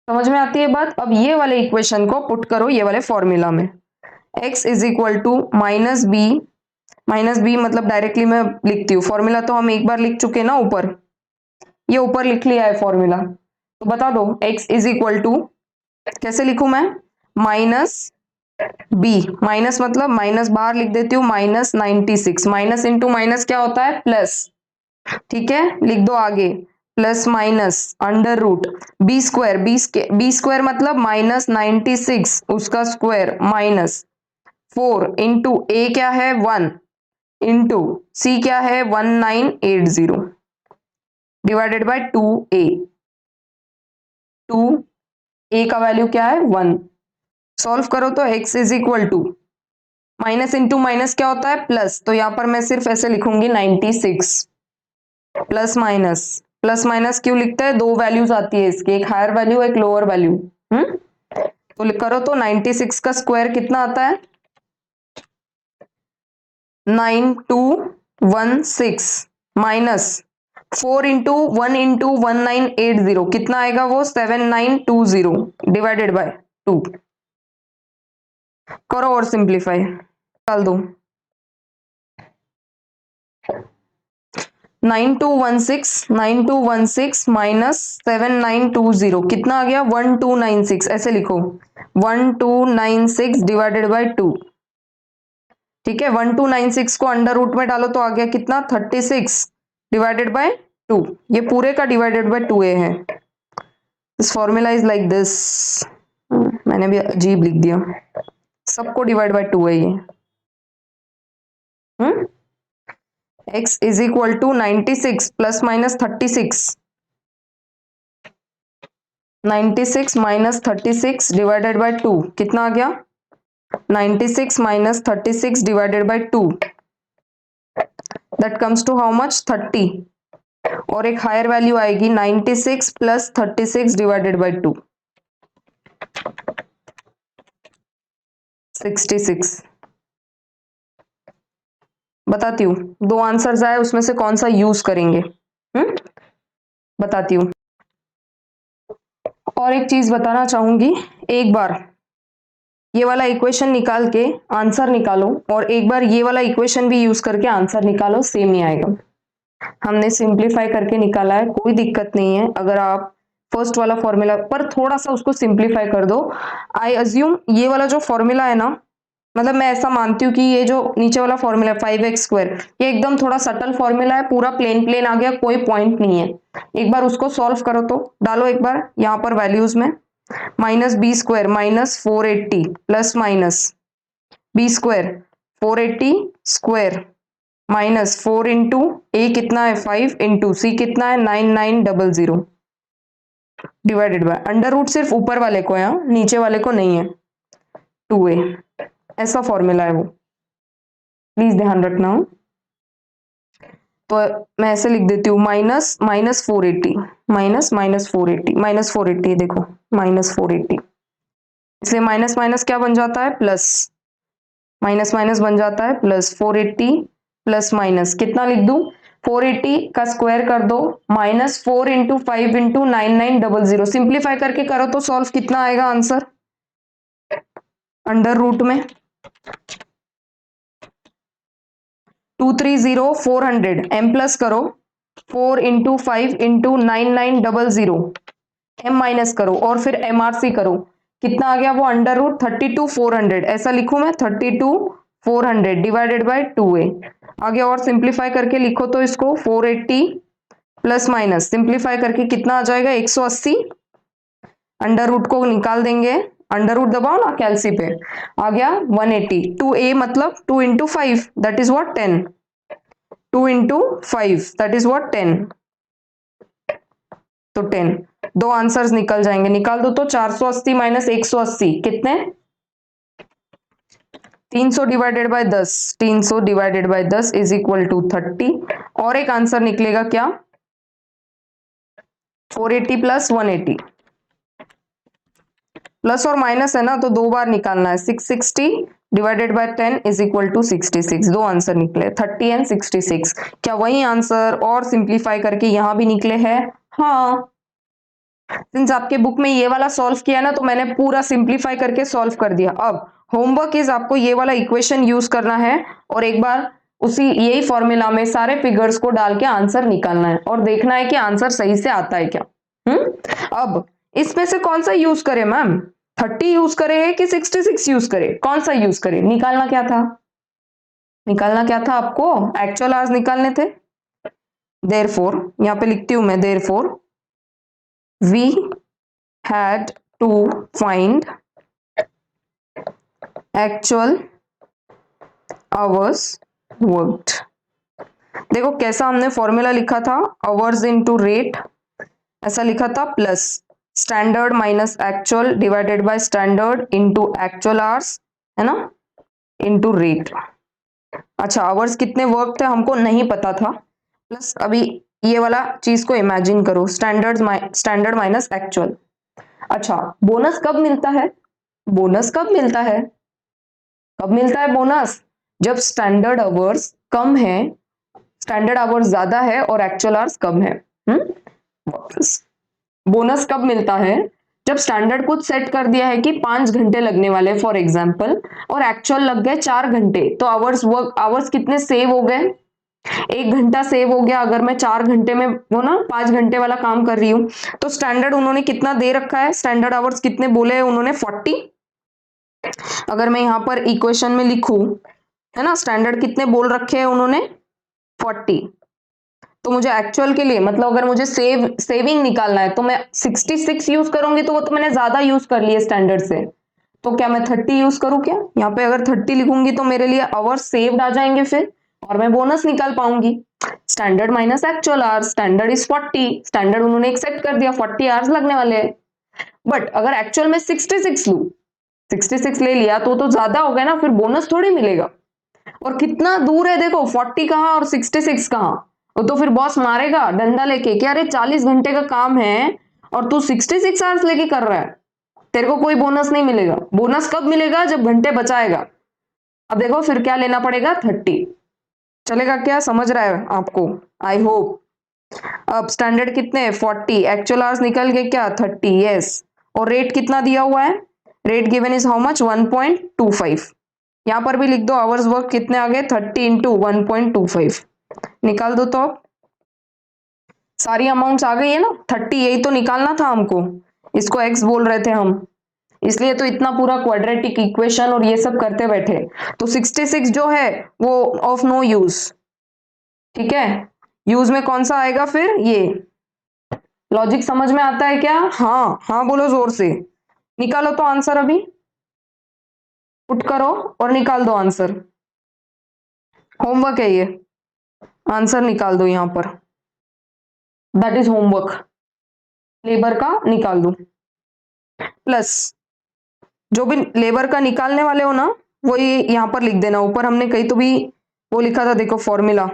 समझ में आती है बात? अब ये वाले इक्वेशन को पुट करो ये वाले फॉर्मूला में, x is equal to minus b मतलब डायरेक्टली मैं लिखती हूँ, फॉर्मूला तो हम एक बार लिख चुके ना ऊपर, ये ऊपर लिख लिया है फॉर्मूला। तो बता दो x इज इक्वल टू कैसे लिखूं मैं, माइनस बी, माइनस मतलब माइनस बाहर लिख देती हूँ माइनस 96, माइनस इंटू माइनस क्या होता है प्लस। ठीक है लिख दो आगे plus minus under root b square, b square मतलब माइनस 96 उसका स्क्वायर माइनस 4 इंटू ए क्या है 1 इंटू सी क्या है 1980 डिवाइडेड बाय 2a, 2a का वैल्यू क्या है 1। सॉल्व करो तो x is equal to minus into minus क्या होता है प्लस, तो यहां पर मैं सिर्फ ऐसे लिखूंगी 96 प्लस माइनस क्यों लिखते हैं, दो वैल्यूज आती है इसकी, एक हायर वैल्यू एक लोअर वैल्यू। तो करो तो 96 का स्क्वायर कितना आता है 9216 माइनस 4 इंटू 1 इंटू 1980 कितना आएगा वो 7920 डिवाइडेड बाय 2। करो और सिंप्लीफाई डाल दो 9216 माइनस 7920 कितना आ गया 1296, ऐसे लिखो 1296 डिवाइडेड बाय 2। ठीक है, 1296 को अंडर रूट में डालो तो आ गया कितना, 36 डिवाइडेड बाय 2। ये पूरे का डिवाइडेड बाय 2a है। This formula is like this. मैंने भी अजीब लिख दिया, सबको डिवाइड बाय 2 है ये। x is equal to 96 plus minus 36, 96 minus 36 divided by 2 कितना आ गया, 96 minus 36 divided by 2, that comes to how much, 30। और एक हायर वैल्यू आएगी 96 प्लस 36 डिवाइडेड बाय 2, 66। बताती हूँ, दो आंसर्स आए, उसमें से कौन सा यूज करेंगे। बताती हूँ। और एक चीज बताना चाहूंगी, एक बार ये वाला इक्वेशन निकाल के आंसर निकालो और एक बार ये वाला इक्वेशन भी यूज करके आंसर निकालो, सेम ही आएगा। हमने सिंप्लीफाई करके निकाला है, कोई दिक्कत नहीं है। अगर आप फर्स्ट वाला फॉर्मूला पर थोड़ा सा उसको सिंप्लीफाई कर दो, आई अज्यूम ये वाला जो फॉर्मूला है ना, मतलब मैं ऐसा मानती हूँ कि ये जो नीचे वाला फॉर्मूला है 5x², ये एकदम थोड़ा सटल फॉर्मूला है, पूरा प्लेन प्लेन आ गया, कोई पॉइंट नहीं है। एक बार उसको सॉल्व करो तो डालो एक बार यहाँ पर वैल्यूज में, -b² minus 480 plus minus b² 480 square minus 4 into a कितना है 5 इंटू सी कितना है 9900 डिवाइडेड बाय अंडर रूट सिर्फ ऊपर वाले को है, नीचे वाले को नहीं है, 2a। ऐसा फॉर्मूला है वो, प्लीज ध्यान रखना हो। तो मैं ऐसे लिख देती हूँ, minus minus 480 minus minus 480 minus 480, देखो माइनस 480, इसलिए माइनस माइनस क्या बन जाता है, प्लस, माइनस माइनस बन जाता है प्लस, 480 प्लस माइनस कितना लिख दूं, 480 का स्क्वायर कर दो, माइनस 4 इंटू 5 इंटू 9900, सिंप्लीफाई करके करो तो सॉल्व कितना आएगा आंसर, अंडर रूट में 230 400, m प्लस करो, 4 इंटू 5 इंटू 9900, m माइनस करो और फिर MRC करो, कितना आ गया वो, अंडर रूट 32 400, ऐसा लिखूं मैं 32 400 डिवाइडेड बाय 2a। आगे और सिंप्लीफाई करके लिखो तो इसको 480 प्लस माइनस सिंप्लीफाई करके कितना आ जाएगा 180, अंडर रूट को निकाल देंगे, अंडर रूट दबाओ ना कैलसी पे, आ गया 180, 2a मतलब 2 into 5 that is what 10, 2 into 5 that is what 10, तो 10। दो आंसर्स निकल जाएंगे, निकाल दो तो 480 माइनस 180 कितने, 300 divided by 10, 300 divided by 10 is equal to 30। और एक आंसर निकलेगा क्या, 480 प्लस 180, प्लस और माइनस है ना तो दो बार निकालना है, 660 divided by 10 is equal to 66। दो आंसर निकले 30 एंड 66। क्या वही आंसर और सिंप्लीफाई करके यहां भी निकले हैं, हाँ। सिंस आपके बुक में ये वाला सॉल्व किया ना तो मैंने पूरा सिंप्लीफाई करके सॉल्व कर दिया। अब होमवर्क इज आपको ये वाला इक्वेशन यूज करना है और एक बार उसी यही फॉर्मूला में सारे फिगर्स को डाल के आंसर निकालना है और देखना है कि आंसर सही से आता है क्या। अब इसमें से कौन सा यूज करें मैम, 30 यूज करें कि 66 यूज करें, कौन सा यूज करें, निकालना क्या था, निकालना क्या था आपको, एक्चुअल आवर्स निकालने थे। देयरफॉर यहां पे लिखती हूं मैं, therefore we had to find actual hours worked। देखो कैसा हमने फॉर्मूला लिखा था, आवर्स इनटू रेट, ऐसा लिखा था, plus standard minus actual divided by standard into actual hours, है ना, इनटू रेट। अच्छा आवर्स कितने वर्क थे हमको नहीं पता था, प्लस अभी ये वाला चीज को इमेजिन करो, स्टैंडर्ड माइनस एक्चुअल। अच्छा बोनस कब मिलता है, बोनस कब मिलता है, कब मिलता है बोनस, जब स्टैंडर्ड आवर्स कम है, स्टैंडर्ड आवर्स ज्यादा है और एक्चुअल आवर्स कम है। बोनस कब मिलता है, जब स्टैंडर्ड कुछ सेट कर दिया है कि 5 घंटे लगने वाले फॉर एग्जाम्पल और एक्चुअल लग गए 4 घंटे, तो आवर्स कितने सेव हो गए, 1 घंटा सेव हो गया। अगर मैं 4 घंटे में वो ना 5 घंटे वाला काम कर रही हूं तो स्टैंडर्ड उन्होंने कितना दे रखा है, स्टैंडर्ड आवर्स कितने बोले हैं उन्होंने 40। अगर मैं यहां पर इक्वेशन में लिखूं है ना। स्टैंडर्ड कितने बोल रखे हैं उन्होंने, 40। तो मुझे एक्चुअल के लिए मतलब अगर मुझे सेविंग निकालना है तो मैं 66 यूज करूंगी, तो वो तो मैंने ज्यादा यूज कर लिए स्टैंडर्ड से। तो क्या मैं 30 यूज करूं क्या? यहाँ पे अगर 30 लिखूंगी तो मेरे लिए आवर्स सेव्ड आ जाएंगे फिर, और मैं बोनस निकाल पाऊंगी। Standard minus actual hours, standard is 40, standard उन्होंने एक्सेप्ट कर दिया 40 आवर्स लगने वाले हैं। बट अगर एक्चुअल में 66 लू, 66 ले लिया तो ज्यादा हो गया ना, फिर बोनस थोड़ी मिलेगा। और कितना दूर है देखो, 40 कहाँ और 66 कहाँ। वो तो फिर बॉस मारेगा डंडा लेके कि अरे 40 घंटे का काम है और तू 66 आवर्स लेके कर रहा है, तेरे को कोई बोनस नहीं मिलेगा। बोनस कब मिलेगा? जब घंटे बचाएगा। अब देखो फिर क्या लेना पड़ेगा, 30। चलेगा क्या? समझ रहा है आपको? I hope. अब स्टैंडर्ड कितने हैं, 40, एक्चुअल आवर्स निकल के क्या, 30, यस। और रेट कितना दिया हुआ है, rate given is how much, 1.25। यहां पर भी लिख दो आवर्स वर्क कितने आ गए, 30 इंटू 1.25, निकाल दो। तो अब सारी अमाउंट्स आ गई है ना, 30 यही तो निकालना था हमको, इसको एक्स बोल रहे थे हम, इसलिए तो इतना पूरा क्वाड्रेटिक इक्वेशन और ये सब करते बैठे। तो 66 जो है वो ऑफ नो यूज, ठीक है। यूज में कौन सा आएगा फिर, ये। लॉजिक समझ में आता है क्या? हाँ हाँ बोलो जोर से। निकालो तो आंसर अभी, पुट करो और निकाल दो आंसर। होमवर्क है ये, आंसर निकाल दो यहां पर, दैट इज होमवर्क। लेबर का निकाल दो, प्लस जो भी लेबर का निकालने वाले हो ना, वो ये यहां पर लिख देना। ऊपर हमने कहीं तो भी वो लिखा था, देखो फॉर्मूला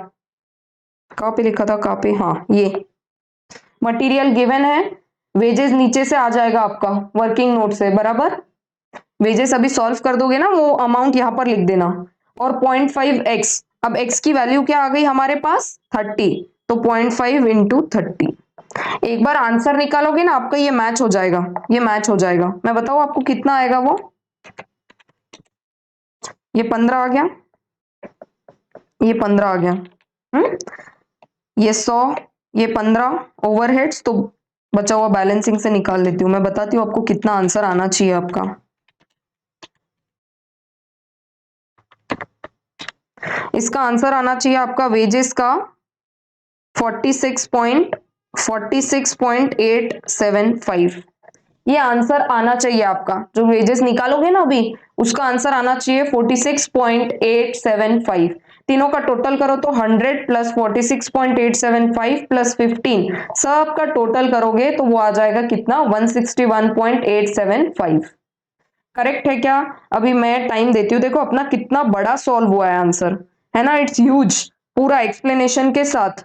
कहाँ पे लिखा था, कहाँ पे, हाँ ये। मटेरियल गिवन है, वेजेस नीचे से आ जाएगा आपका वर्किंग नोट से, बराबर। वेजेस अभी सॉल्व कर दोगे ना, वो अमाउंट यहां पर लिख देना। और 0.5x, अब x की वैल्यू क्या आ गई हमारे पास, 30, तो 0.5 इंटू 30। एक बार आंसर निकालोगे ना आपका ये मैच हो जाएगा, ये मैच हो जाएगा। मैं बताऊं आपको कितना आएगा वो, ये 15 आ गया, ये 15 आ गया, ये 100, ये 15 ओवरहेड्स, तो बचा हुआ बैलेंसिंग से निकाल लेती हूँ। मैं बताती हूँ आपको कितना आंसर आना चाहिए आपका। इसका आंसर आना चाहिए आपका वेजेस का 46.875। ये आंसर आना चाहिए आपका, जो वेजेस निकालोगे ना अभी, उसका आंसर आना चाहिए 46.875। तीनों का टोटल करो तो 100 प्लस 46.875 प्लस 15, सबका टोटल करोगे तो वो आ जाएगा कितना, 161.875। करेक्ट है क्या? अभी मैं टाइम देती हूँ, देखो अपना कितना बड़ा सॉल्व हुआ है आंसर, है ना, इट्स ह्यूज, पूरा एक्सप्लेनेशन के साथ।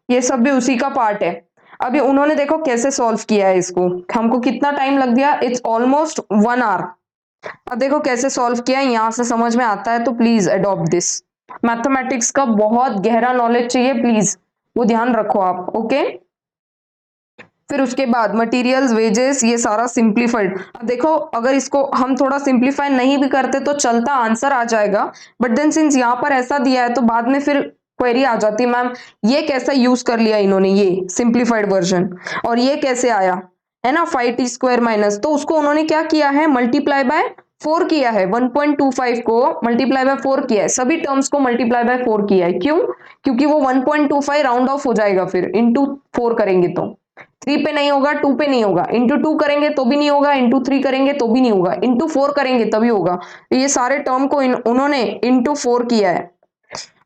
ये सब भी उसी का पार्ट है। अभी उन्होंने देखो कैसे सॉल्व किया है इसको, हमको कितना टाइम लग गया, इट्स ऑलमोस्ट 1 आवर। अब देखो कैसे सॉल्व किया है, यहां से समझ में आता है तो प्लीज अडॉप्ट दिस। मैथमेटिक्स का बहुत गहरा नॉलेज चाहिए, प्लीज वो ध्यान रखो आप, ओके। फिर उसके बाद मटेरियल्स, वेजेस, ये सारा सिंप्लीफाइड। अब देखो अगर इसको हम थोड़ा सिंप्लीफाई नहीं भी करते तो चलता, आंसर आ जाएगा। बट देन सिंस यहाँ पर ऐसा दिया है तो बाद में फिर क्वेरी आ जाती है, मैम ये कैसा यूज कर लिया इन्होंने, ये सिंप्लीफाइड वर्जन, और ये कैसे आया, है ना, 5t² माइनस, तो उसको उन्होंने क्या किया है, मल्टीप्लाई बाय 4 किया है। 1.25 को मल्टीप्लाई बाय 4 किया है, सभी टर्म्स को मल्टीप्लाई बाय 4 किया है। क्यों? क्योंकि वो 1.25 राउंड ऑफ हो जाएगा फिर, इंटू 4 करेंगे तो 3 पे नहीं होगा, 2 पे नहीं होगा, इंटू 2 करेंगे तो भी नहीं होगा, इंटू 3 करेंगे तो भी नहीं होगा, इंटू 4 करेंगे तभी होगा। ये सारे टर्म को उन्होंने इंटू 4 किया है।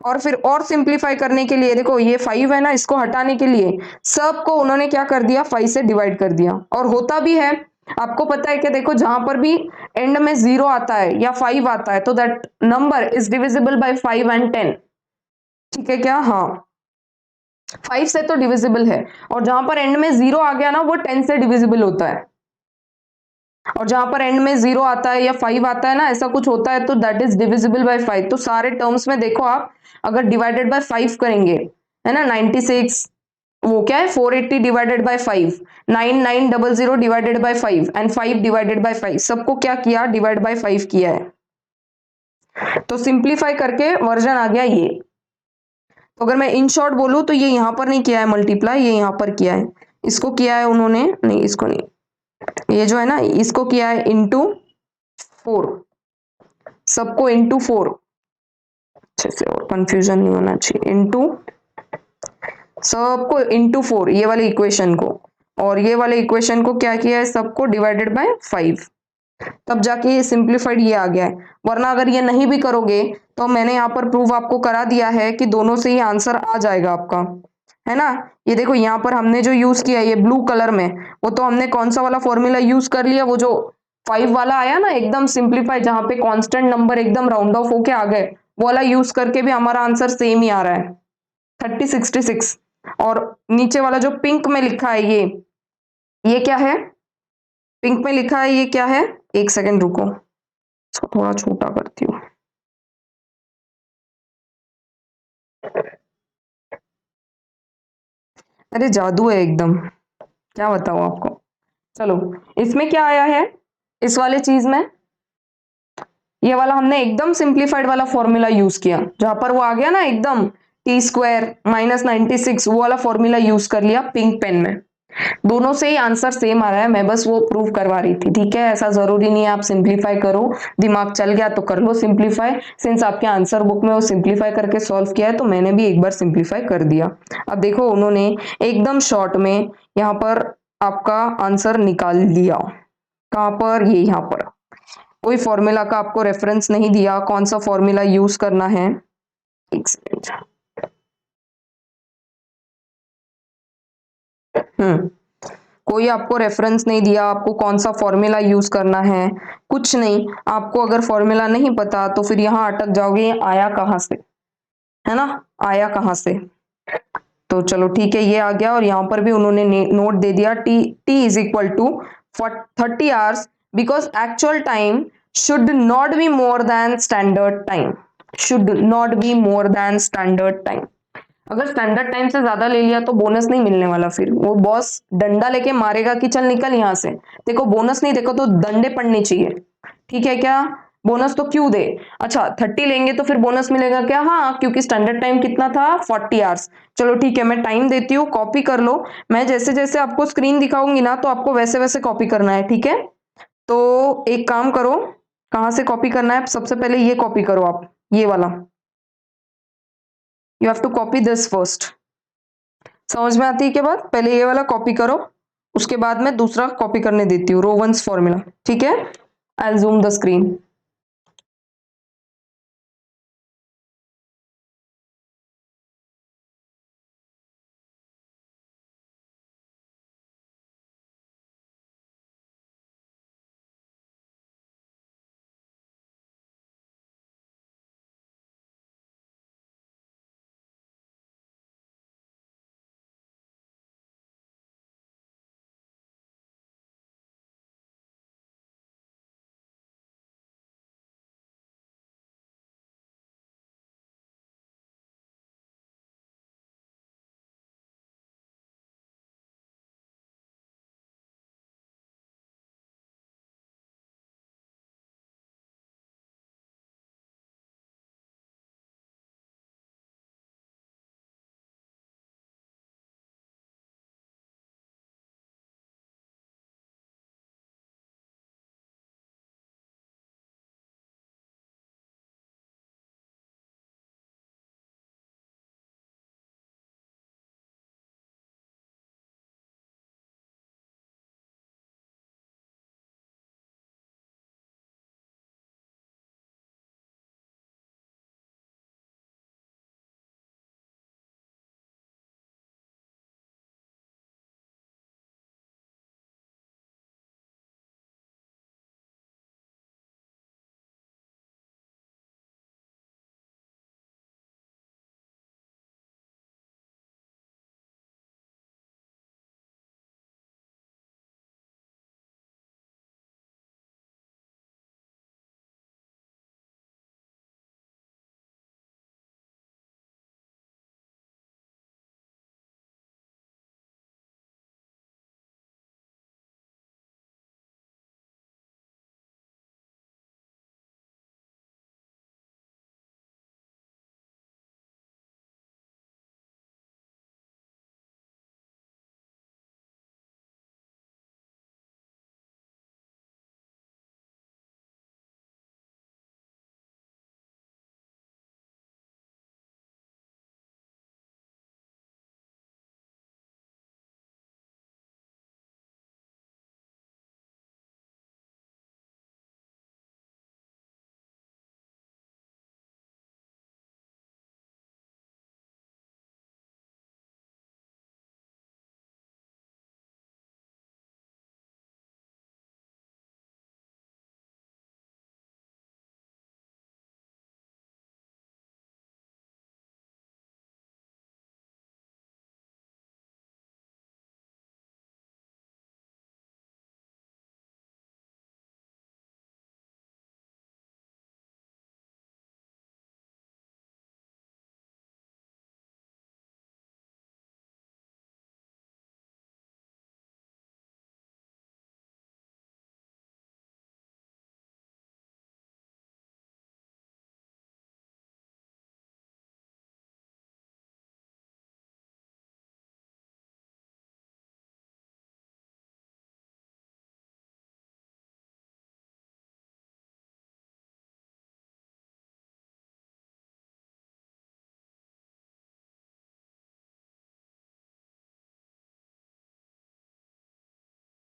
और फिर और सिंप्लीफाई करने के लिए देखो ये 5 है ना, इसको हटाने के लिए सबको उन्होंने क्या कर दिया, 5 से डिवाइड कर दिया। और होता भी है, आपको पता है कि देखो जहां पर भी एंड में 0 आता है या 5 आता है तो that number is divisible by 5 and 10, ठीक है क्या? हाँ, 5 से तो डिविजिबल है, और जहां पर एंड में 0 आ गया ना वो 10 से डिविजिबल होता है। और जहां पर एंड में 0 आता है या 5 आता है ना, ऐसा कुछ होता है तो दैट इज डिविजिबल बाय 5। तो सारे टर्म्स में देखो आप अगर डिवाइडेड बाय 5 करेंगे, है ना, 96, वो क्या है, 480 divided by 5, 9900 divided by 5 and 5 divided by 5, सबको क्या किया, डिवाइड बाय 5 किया है। तो सिंप्लीफाई करके वर्जन आ गया ये। तो अगर मैं इन शॉर्ट बोलूं तो ये यहां पर नहीं किया है मल्टीप्लाई, ये यहां पर किया है, इसको किया है उन्होंने, नहीं इसको नहीं, ये जो है ना इसको किया है इंटू 4, सबको इंटू 4, अच्छे से, और कंफ्यूजन नहीं होना चाहिए। इनटू सबको इनटू 4 ये वाले इक्वेशन को, और ये वाले इक्वेशन को क्या किया है, सबको डिवाइडेड बाय 5, तब जाके ये सिंप्लीफाइड ये आ गया है। वरना अगर ये नहीं भी करोगे तो मैंने यहाँ पर प्रूव आपको करा दिया है कि दोनों से ही आंसर आ जाएगा आपका, है ना। ये देखो यहाँ पर हमने जो यूज किया ये ब्लू कलर में, वो तो हमने कौन सा वाला फॉर्मूला यूज कर लिया, वो जो 5 वाला आया ना एकदम सिंप्लीफाई, जहां पे कांस्टेंट नंबर एकदम राउंड ऑफ होके आ गए, वो वाला यूज करके भी हमारा आंसर सेम ही आ रहा है, 3066। और नीचे वाला जो पिंक में लिखा है ये क्या है, पिंक में लिखा है ये क्या है, एक सेकेंड रुको, इसको थोड़ा छोटा करती हूँ। अरे जादू है एकदम, क्या बताऊं आपको। चलो, इसमें क्या आया है, इस वाले चीज में ये वाला हमने एकदम सिंप्लीफाइड वाला फॉर्मूला यूज किया, जहां पर वो आ गया ना एकदम t² -96, वो वाला फॉर्मूला यूज कर लिया पिंक पेन में। दोनों से ही आंसर सेम आ रहा है, मैं बस वो प्रूव करवा रही थी, ठीक है। ऐसा जरूरी नहीं है आप सिंप्लीफाई करो, दिमाग चल गया तो कर लो सिंप्लीफाई। सिंस आपके आंसर बुक में वो सिंप्लीफाई करके सॉल्व किया है, तो मैंने भी एक बार सिंप्लीफाई कर दिया। अब देखो उन्होंने एकदम शॉर्ट में यहाँ पर आपका आंसर निकाल लिया, कहाँ पर, ये यहाँ पर। कोई फॉर्मूला का आपको रेफरेंस नहीं दिया, कौन सा फॉर्मूला यूज करना है, एक सेकेंड। हम्म, कोई आपको रेफरेंस नहीं दिया, आपको कौन सा फॉर्मूला यूज करना है, कुछ नहीं। आपको अगर फॉर्मूला नहीं पता तो फिर यहाँ अटक जाओगे, ये आया कहाँ से, है ना, आया कहाँ से। तो चलो ठीक है, ये आ गया। और यहाँ पर भी उन्होंने नोट दे दिया, t=30 hours, because actual time should not be more than standard time, should not be more than standard time. अगर स्टैंडर्ड टाइम से ज्यादा ले लिया तो बोनस नहीं मिलने वाला, फिर वो बॉस डंडा लेके मारेगा कि चल निकल यहाँ से, देखो बोनस नहीं, देखो तो डंडे पड़ने चाहिए, ठीक है क्या। बोनस तो क्यों दे, अच्छा 30 लेंगे तो फिर बोनस मिलेगा क्या, हाँ, क्योंकि स्टैंडर्ड टाइम कितना था, 40 आवर्स। चलो ठीक है, मैं टाइम देती हूँ, कॉपी कर लो। मैं जैसे जैसे आपको स्क्रीन दिखाऊंगी ना, तो आपको वैसे वैसे कॉपी करना है, ठीक है। तो एक काम करो, कहाँ से कॉपी करना है, सबसे पहले ये कॉपी करो आप, ये वाला, you have to copy this first. समझ में आती है क्या बात, पहले ये वाला कॉपी करो, उसके बाद में दूसरा कॉपी करने देती हूँ, रोवंस फॉर्मूला, ठीक है। आई जूम द स्क्रीन।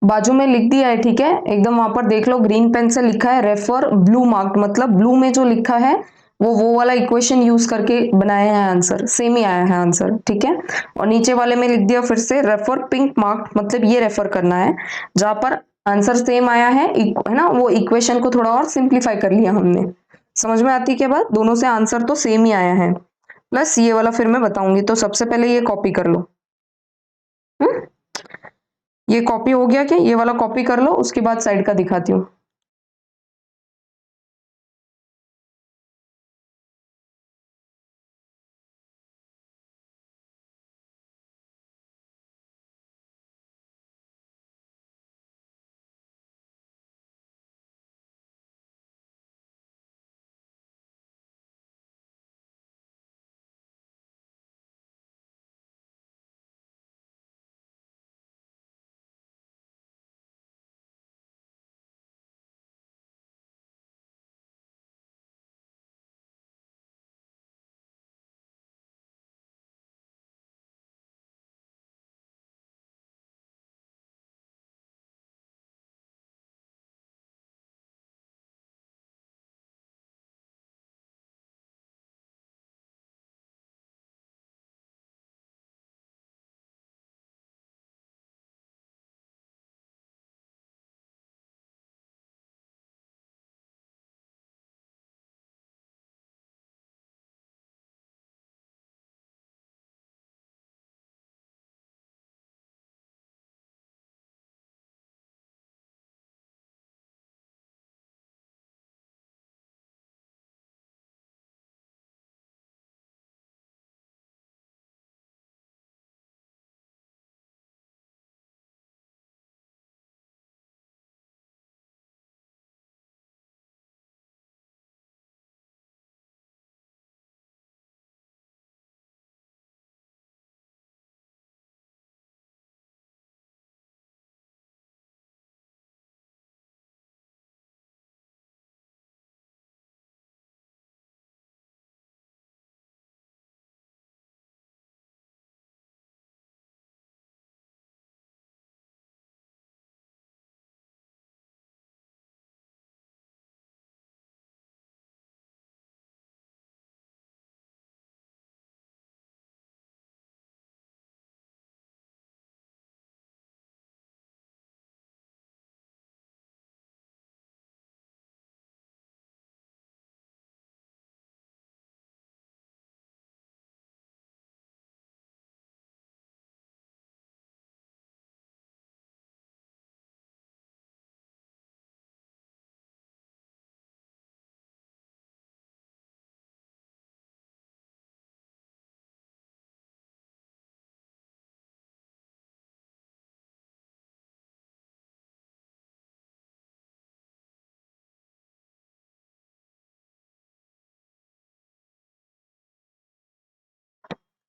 बाजू में लिख दिया है, ठीक है, एकदम वहां पर देख लो ग्रीन पेन से लिखा है रेफर ब्लू मार्क, मतलब ब्लू में जो लिखा है वो वाला इक्वेशन यूज करके बनाया है आंसर, सेम ही आया है आंसर, ठीक है। और नीचे वाले में लिख दिया फिर से रेफर पिंक मार्क, मतलब ये रेफर करना है जहां पर आंसर सेम आया है ना, वो इक्वेशन को थोड़ा और सिंप्लीफाई कर लिया हमने। समझ में आती है क्या बात, दोनों से आंसर तो सेम ही आया है। प्लस ये वाला फिर मैं बताऊंगी, तो सबसे पहले ये कॉपी कर लो। हम्म, ये कॉपी हो गया क्या, ये वाला कॉपी कर लो, उसके बाद साइड का दिखाती हूँ।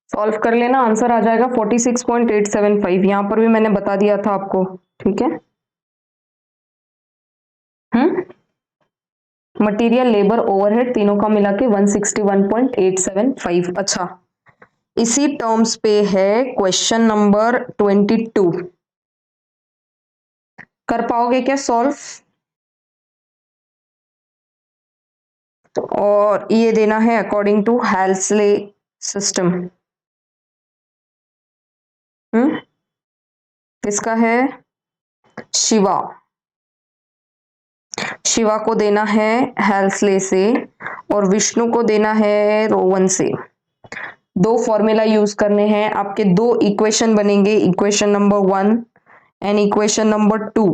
सॉल्व कर लेना, आंसर आ जाएगा 46.875, यहां पर भी मैंने बता दिया था आपको, ठीक है। मटेरियल लेबर ओवरहेड तीनों का मिला के 161.875। अच्छा, इसी टर्म्स पे है क्वेश्चन नंबर 22, कर पाओगे क्या सॉल्व? और ये देना है अकॉर्डिंग टू हेल्सले सिस्टम। किसका है? शिवा। शिवा को देना है हेल्सले से और विष्णु को देना है रोवन से। दो फॉर्मूला यूज करने हैं आपके, दो इक्वेशन बनेंगे, equation number 1 and equation number 2,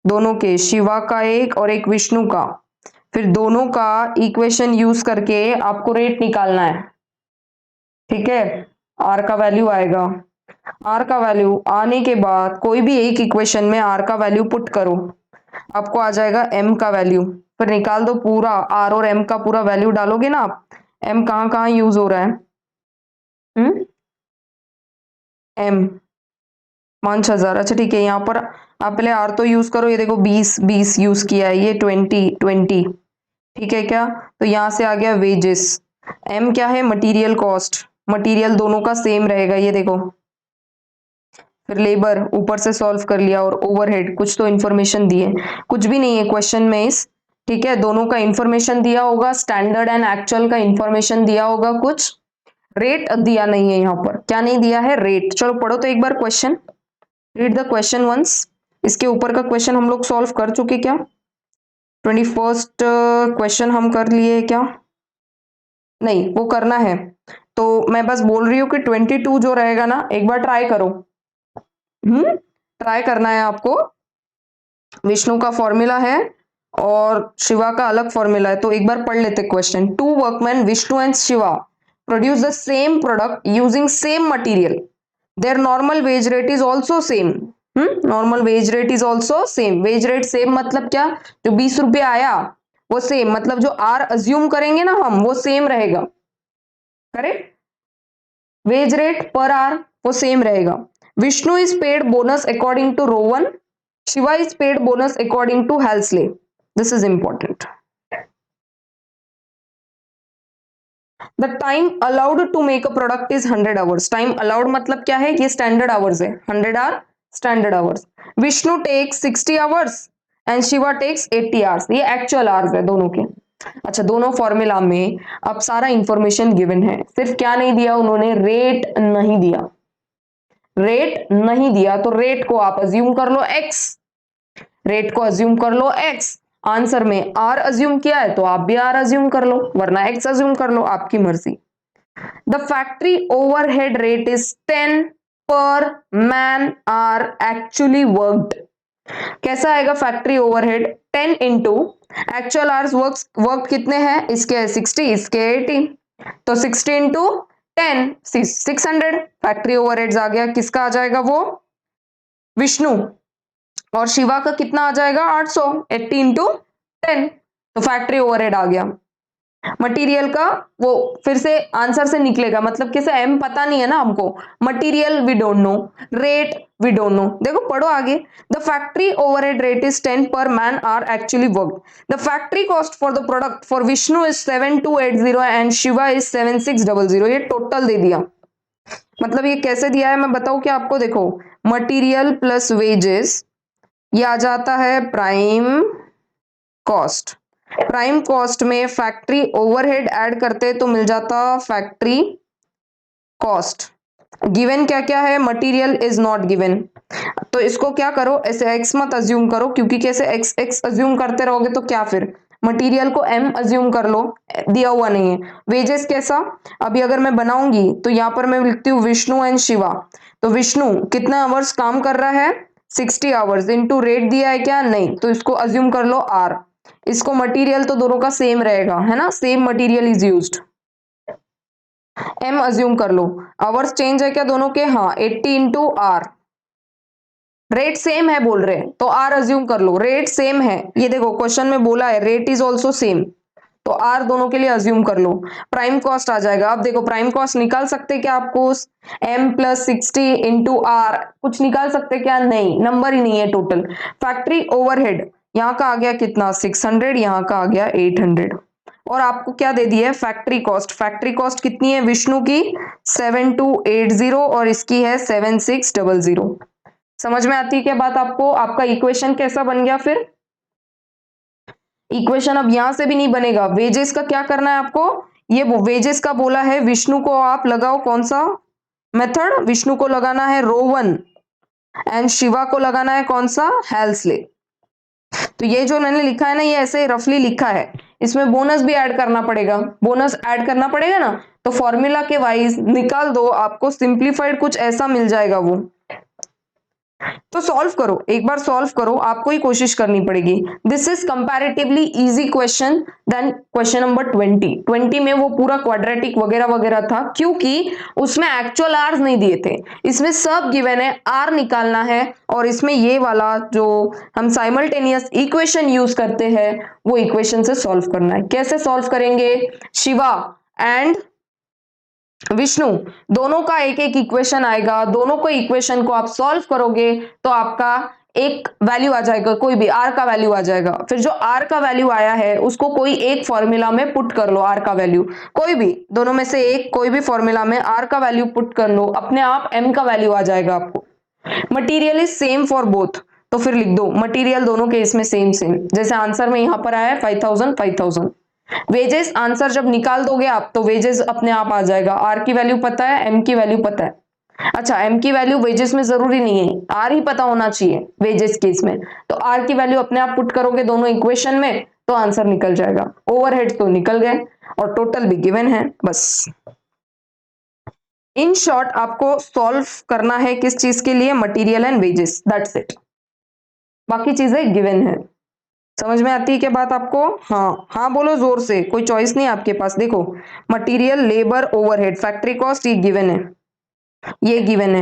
दोनों के, शिवा का एक और एक विष्णु का। फिर दोनों का इक्वेशन यूज करके आपको रेट निकालना है, ठीक है। आर का वैल्यू आएगा, आर का वैल्यू आने के बाद कोई भी एक इक्वेशन में आर का वैल्यू पुट करो, आपको आ जाएगा एम का वैल्यू, फिर निकाल दो पूरा, आर और एम का पूरा वैल्यू डालोगे ना आप, एम कहाँ कहाँ यूज हो रहा है, एम 5000। अच्छा ठीक है, यहाँ पर आप पहले आर तो यूज करो, ये देखो 20 यूज किया है, ये 20, ठीक है क्या, तो यहाँ से आ गया वेजेस। एम क्या है? मटेरियल कॉस्ट, मटेरियल दोनों का सेम रहेगा, ये देखो फिर लेबर ऊपर से सॉल्व कर लिया, और ओवरहेड कुछ तो इन्फॉर्मेशन दी है, कुछ भी नहीं है क्वेश्चन में इस, ठीक है। दोनों का इन्फॉर्मेशन दिया होगा, स्टैंडर्ड एंड एक्चुअल का इन्फॉर्मेशन दिया होगा, कुछ रेट दिया नहीं है यहाँ पर। क्या नहीं दिया है? रेट। चलो पढ़ो तो एक बार question, read the question once. इसके ऊपर का क्वेश्चन हम लोग सॉल्व कर चुके क्या? 21st क्वेश्चन हम कर लिए क्या? नहीं, वो करना है। तो मैं बस बोल रही हूँ कि 22 जो रहेगा ना, एक बार ट्राई करो। ट्राई करना है आपको। विष्णु का फॉर्मूला है और शिवा का अलग फॉर्मूला है, तो एक बार पढ़ लेते question. Two workman Vishnu and Shiva produce the same product using same material, their normal wage rate is also same. Normal wage rate is also same. Wage rate same मतलब क्या? जो 20 रुपये आया वो सेम, मतलब जो आर अज्यूम करेंगे ना हम, वो सेम रहेगा। Correct? Wage rate per hour वो सेम रहेगा। Vishnu is paid bonus according to Rowan, Shiva is paid bonus according to Halsey. This is important. The time allowed to make a product is 100 hours. Time allowed मतलब क्या है? ये standard hours है, 100 hour standard hours. Vishnu takes 60 hours and Shiva takes 80 hours. ये actual hours है दोनों के। अच्छा, दोनों फॉर्मूला में अब सारा इंफॉर्मेशन गिवन है, सिर्फ क्या नहीं दिया उन्होंने? रेट नहीं दिया। रेट नहीं दिया तो रेट को आप अज्यूम कर लो x, रेट को अज्यूम कर लो x। आंसर में r अज्यूम किया है तो आप भी r अज्यूम कर लो, वरना x अज्यूम कर लो, आपकी मर्जी। The factory overhead rate is 10 per man hour actually worked. कैसा आएगा factory overhead? 10 into actual hours work कितने हैं? इसके 60, इसके 80, तो 60 इंटू 10 600। फैक्ट्री ओवरहेड्स आ गया, किसका आ जाएगा? वो विष्णु। और शिवा का कितना आ जाएगा? 800। 80 इंटू 10, तो फैक्ट्री ओवरहेड आ गया। मटेरियल का वो फिर से आंसर से निकलेगा, मतलब कैसे? एम पता नहीं है ना हमको, material we don't know, rate we don't know. देखो पढ़ो आगे। The factory overhead rate is 10 per man hour actually worked. The factory cost for the product for Vishnu is 7280 and Shiva is 7600। ये टोटल दे दिया। मतलब ये कैसे दिया है मैं बताऊं क्या आपको? देखो, मटेरियल प्लस वेजेस, ये आ जाता है प्राइम कॉस्ट। प्राइम कॉस्ट में फैक्ट्री ओवरहेड ऐड करते तो मिल जाता फैक्ट्री कॉस्ट। गिवन क्या क्या है? मटेरियल इज नॉट गिवन, तो इसको क्या करो, ऐसे एक्स मत अज्यूम करो, क्योंकि कैसे एक्स एक्स अज्यूम करते रहोगे तो क्या, फिर मटेरियल को एम अज्यूम कर लो, दिया हुआ नहीं है। वेजेस कैसा? अभी अगर मैं बनाऊंगी तो यहां पर मैं लिखती हूँ विष्णु एंड शिवा, तो विष्णु कितना आवर्स काम कर रहा है? 60 आवर्स इंटू रेट दिया है क्या? नहीं, तो इसको अज्यूम कर लो आर। इसको मटेरियल तो दोनों का सेम रहेगा, है ना, सेम मटेरियल इज यूज्ड, एम अज्यूम कर लो। आवर्स चेंज है क्या दोनों के? हाँ, 80 इंटू आर। रेट सेम है बोल रहे हैं तो आर अज्यूम कर लो, रेट सेम है, ये देखो क्वेश्चन में बोला है रेट इज ऑल्सो सेम, तो आर दोनों के लिए अज्यूम कर लो। प्राइम कॉस्ट आ जाएगा। अब देखो प्राइम कॉस्ट निकाल सकते क्या आपको? एम प्लस 60 इंटू आर, कुछ निकाल सकते क्या? नहीं, नंबर ही नहीं है टोटल। फैक्ट्री ओवरहेड यहाँ का आ गया कितना? 600, यहाँ का आ गया 800, और आपको क्या दे दी है? Factory cost. फैक्ट्री कॉस्ट कितनी है विष्णु की? 7280 और इसकी है 7600। समझ में आती है क्या बात आपको? आपका इक्वेशन कैसा बन गया फिर? इक्वेशन अब यहां से भी नहीं बनेगा। वेजेस का क्या करना है आपको? ये वेजेस का बोला है, विष्णु को आप लगाओ कौन सा मेथड? विष्णु को लगाना है रोवन एंड शिवा को लगाना है कौन सा? हेल्सले। तो ये जो मैंने लिखा है ना, ये ऐसे रफली लिखा है, इसमें बोनस भी ऐड करना पड़ेगा। बोनस ऐड करना पड़ेगा ना, तो फॉर्मूला के वाइज निकाल दो, आपको सिंप्लीफाइड कुछ ऐसा मिल जाएगा वो। तो सॉल्व करो, एक बार सॉल्व करो, आपको ही कोशिश करनी पड़ेगी। This is comparatively easy question than question number 20 में वो पूरा क्वाड्रेटिक वगैरह वगैरह था, क्योंकि उसमें एक्चुअल आर्स नहीं दिए थे। इसमें सब गिवन है, आर निकालना है, और इसमें ये वाला जो हम साइमल्टेनियस इक्वेशन यूज करते हैं वो इक्वेशन से सॉल्व करना है। कैसे सॉल्व करेंगे? शिवा एंड विष्णु दोनों का एक एक इक्वेशन आएगा, दोनों को इक्वेशन को आप सॉल्व करोगे तो आपका एक वैल्यू आ जाएगा, कोई भी आर का वैल्यू आ जाएगा। फिर जो आर का वैल्यू आया है उसको कोई एक फॉर्मूला में पुट कर लो, आर का वैल्यू कोई भी दोनों में से एक, कोई भी फॉर्मूला में आर का वैल्यू पुट कर लो, अपने आप एम का वैल्यू आ जाएगा आपको। Material is same for both, तो फिर लिख दो मटीरियल दोनों केस में सेम सेम, जैसे आंसर में यहां पर आया है 5000 5000। वेजेस आंसर जब निकाल दोगे आप तो वेजेस अपने आप आ जाएगा, आर की वैल्यू पता है, एम की वैल्यू पता है। अच्छा, एम की वैल्यू वेजेस में जरूरी नहीं है, आर ही पता होना चाहिए वेजेस केस में, तो आर की वैल्यू अपने आप पुट करोगे दोनों इक्वेशन में तो आंसर निकल जाएगा। ओवरहेड तो निकल गए और टोटल भी गिवन है। बस इन शॉर्ट आपको सॉल्व करना है किस चीज के लिए, material and wages, that's it, बाकी चीजें गिवन है। समझ में आती है क्या बात आपको? हाँ हाँ बोलो जोर से, कोई चॉइस नहीं आपके पास। देखो material, labour, overhead, factory cost ये गिवन है, ये गिवन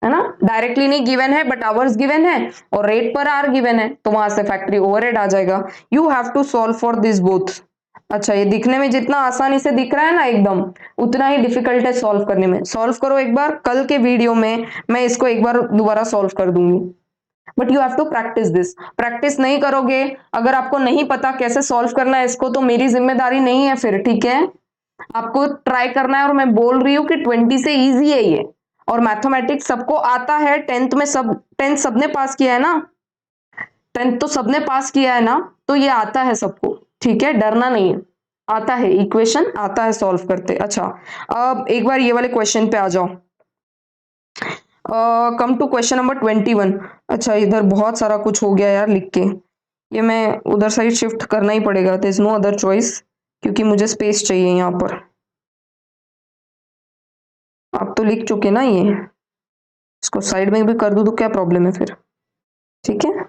है ना, डायरेक्टली नहीं गिवन है बट आवर्स गिवन है और रेट पर आर गिवन है, तो वहां से फैक्ट्री ओवरहेड आ जाएगा। You have to solve for this both. अच्छा, ये दिखने में जितना आसानी से दिख रहा है ना एकदम, उतना ही डिफिकल्ट है सॉल्व करने में। सॉल्व करो एक बार, कल के वीडियो में मैं इसको एक बार दोबारा सॉल्व कर दूंगी, but you have to practice this. Practice नहीं करोगे, अगर आपको नहीं पता कैसे सॉल्व करना है इसको, तो मेरी जिम्मेदारी नहीं है फिर, ठीक है? आपको ट्राई करना है और मैं बोल रही हूँ कि 20 से इजी है ये, और मैथमेटिक्स सबको आता है, टेंथ में सब, टेंथ सबने पास किया है ना, टेंथ तो सबने पास किया है ना, तो ये आता है सबको, ठीक है, डरना नहीं है, आता है, इक्वेशन आता है सॉल्व करते। अच्छा, अब एक बार ये वाले क्वेश्चन पे आ जाओ। Come to question number 21। अच्छा, इधर बहुत सारा कुछ हो गया यार लिख के, ये मैं उधर साइड शिफ्ट करना ही पड़ेगा, there is no other choice, क्योंकि मुझे स्पेस चाहिए यहाँ पर। आप तो लिख चुके ना ये, इसको साइड में भी कर दूं तो क्या प्रॉब्लम है फिर? ठीक है,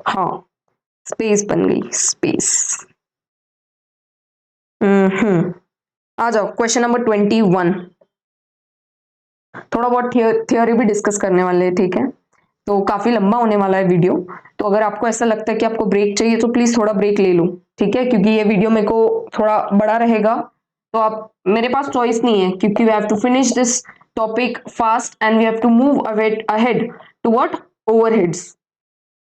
हाँ, स्पेस बन गई, स्पेस। हम्म, आ जाओ क्वेश्चन नंबर 21। थोड़ा बहुत थियोरी भी डिस्कस करने वाले हैं, ठीक है, तो काफी लंबा होने वाला है वीडियो, तो अगर आपको ऐसा लगता है कि आपको ब्रेक चाहिए तो प्लीज थोड़ा ब्रेक ले लो, ठीक है, क्योंकि ये वीडियो मेरे को थोड़ा बड़ा रहेगा, तो आप, मेरे पास चॉइस नहीं है, क्योंकि we have to finish this topic fast and we have to move ahead to what, overheads.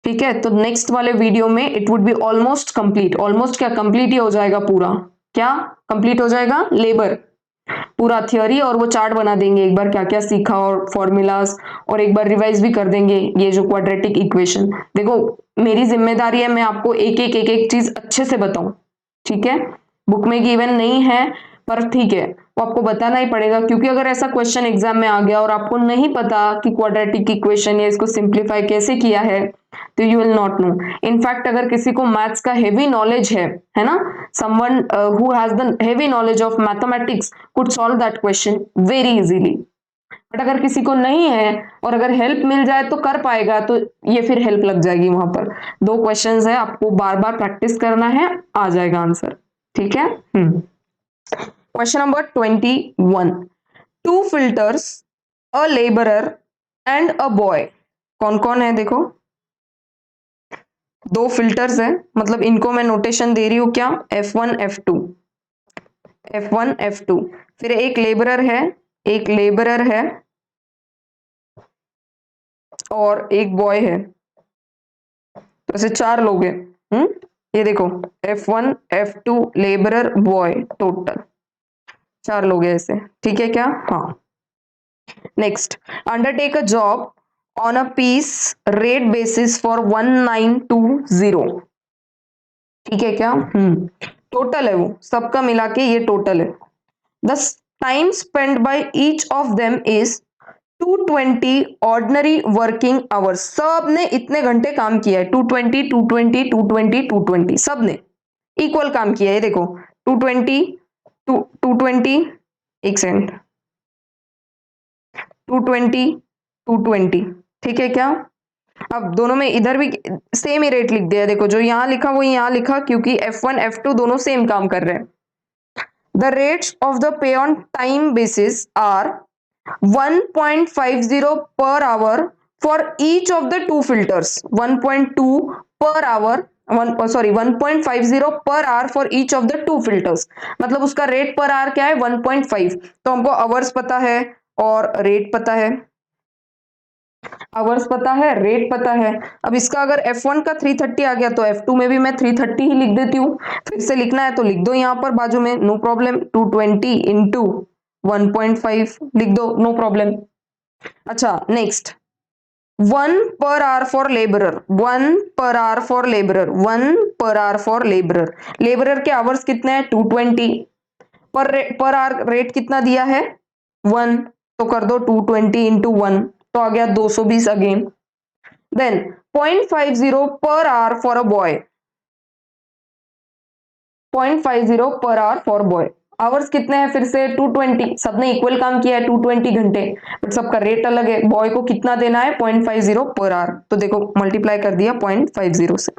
ठीक है, तो नेक्स्ट वाले वीडियो में it would be almost complete, almost क्या, कंप्लीट ही हो जाएगा पूरा, क्या कंप्लीट हो जाएगा, लेबर पूरा थियोरी, और वो चार्ट बना देंगे एक बार क्या क्या सीखा और फॉर्मूलाज, और एक बार रिवाइज भी कर देंगे ये जो क्वाड्रेटिक इक्वेशन। देखो मेरी जिम्मेदारी है मैं आपको एक एक चीज अच्छे से बताऊं, ठीक है, बुक में गिवन नहीं है पर ठीक है, वो आपको बताना ही पड़ेगा, क्योंकि अगर ऐसा क्वेश्चन एग्जाम में आ गया और आपको नहीं पता कि क्वाड्रेटिक इक्वेशन या इसको सिंप्लीफाई कैसे किया है, तो you will not know. In fact अगर किसी को मैथ्स का हेवी नॉलेज है ना, someone who has the heavy knowledge of mathematics could solve that question very easily, but अगर किसी को नहीं है और अगर हेल्प मिल जाए तो कर पाएगा, तो ये फिर हेल्प लग जाएगी वहां पर। दो क्वेश्चंस है, आपको बार बार प्रैक्टिस करना है, आ जाएगा आंसर, ठीक है। Question number 21। Two fitters, a labourer and a boy, कौन कौन है देखो, दो फिल्टर्स है, मतलब इनको मैं नोटेशन दे रही हूं क्या, F1 F2, F1 F2, फिर एक लेबरर है, एक लेबरर है और एक बॉय है, तो ऐसे चार लोग हैं। ये देखो F1 F2 labourer boy, total चार लोग हैं ऐसे, ठीक है क्या? हाँ, next, undertake a job on a piece rate basis for 1920, ठीक है क्या? टोटल है वो, सबका मिला के ये टोटल है। The time spend by each of them is 220 ordinary working hours, सब ने इतने घंटे काम किया है, 220 220 220 220, सब ने इक्वल काम किया है, देखो 220 220, एक सेकंड, 220 220, ठीक है क्या? अब दोनों में इधर भी सेम ही रेट लिख दिया, देखो जो यहां लिखा वो यहां लिखा, क्योंकि F1 F2 दोनों सेम काम कर रहे हैं। The rates of the pay on time basis are 1.50 per hour for each of the two filters, 1.2 per hour, 1.50 per hour for each of the two filters, मतलब उसका रेट पर आवर क्या है, 1.5, तो हमको आवर्स पता है और rate पता है, आवर्स पता है, रेट पता है। अब इसका अगर F1 का 330 आ गया तो F2 में भी मैं 330 ही लिख देती हूँ, फिर से लिखना है तो लिख दो यहाँ पर बाजू में, नो प्रॉब्लम, 220 इंटू 1.5 लिख दो, नो प्रॉब्लम। अच्छा next, 1 per hour for laborer, 1 per hour for laborer, 1 per hour for laborer. Labourer के आवर्स कितने हैं 220, पर आवर रेट कितना दिया है 1, तो कर दो 220 इंटू 1, तो आ गया 220 अगेन. देन 0.50 पर आवर फॉर अ बॉय, 0.50 पर आवर फॉर बॉय. आवर्स कितने हैं फिर से 220, सबने इक्वल काम किया है 220 घंटे, बट सबका रेट अलग है. बॉय को कितना देना है 0.50 पर आवर, तो देखो मल्टीप्लाई कर दिया 0.50 से.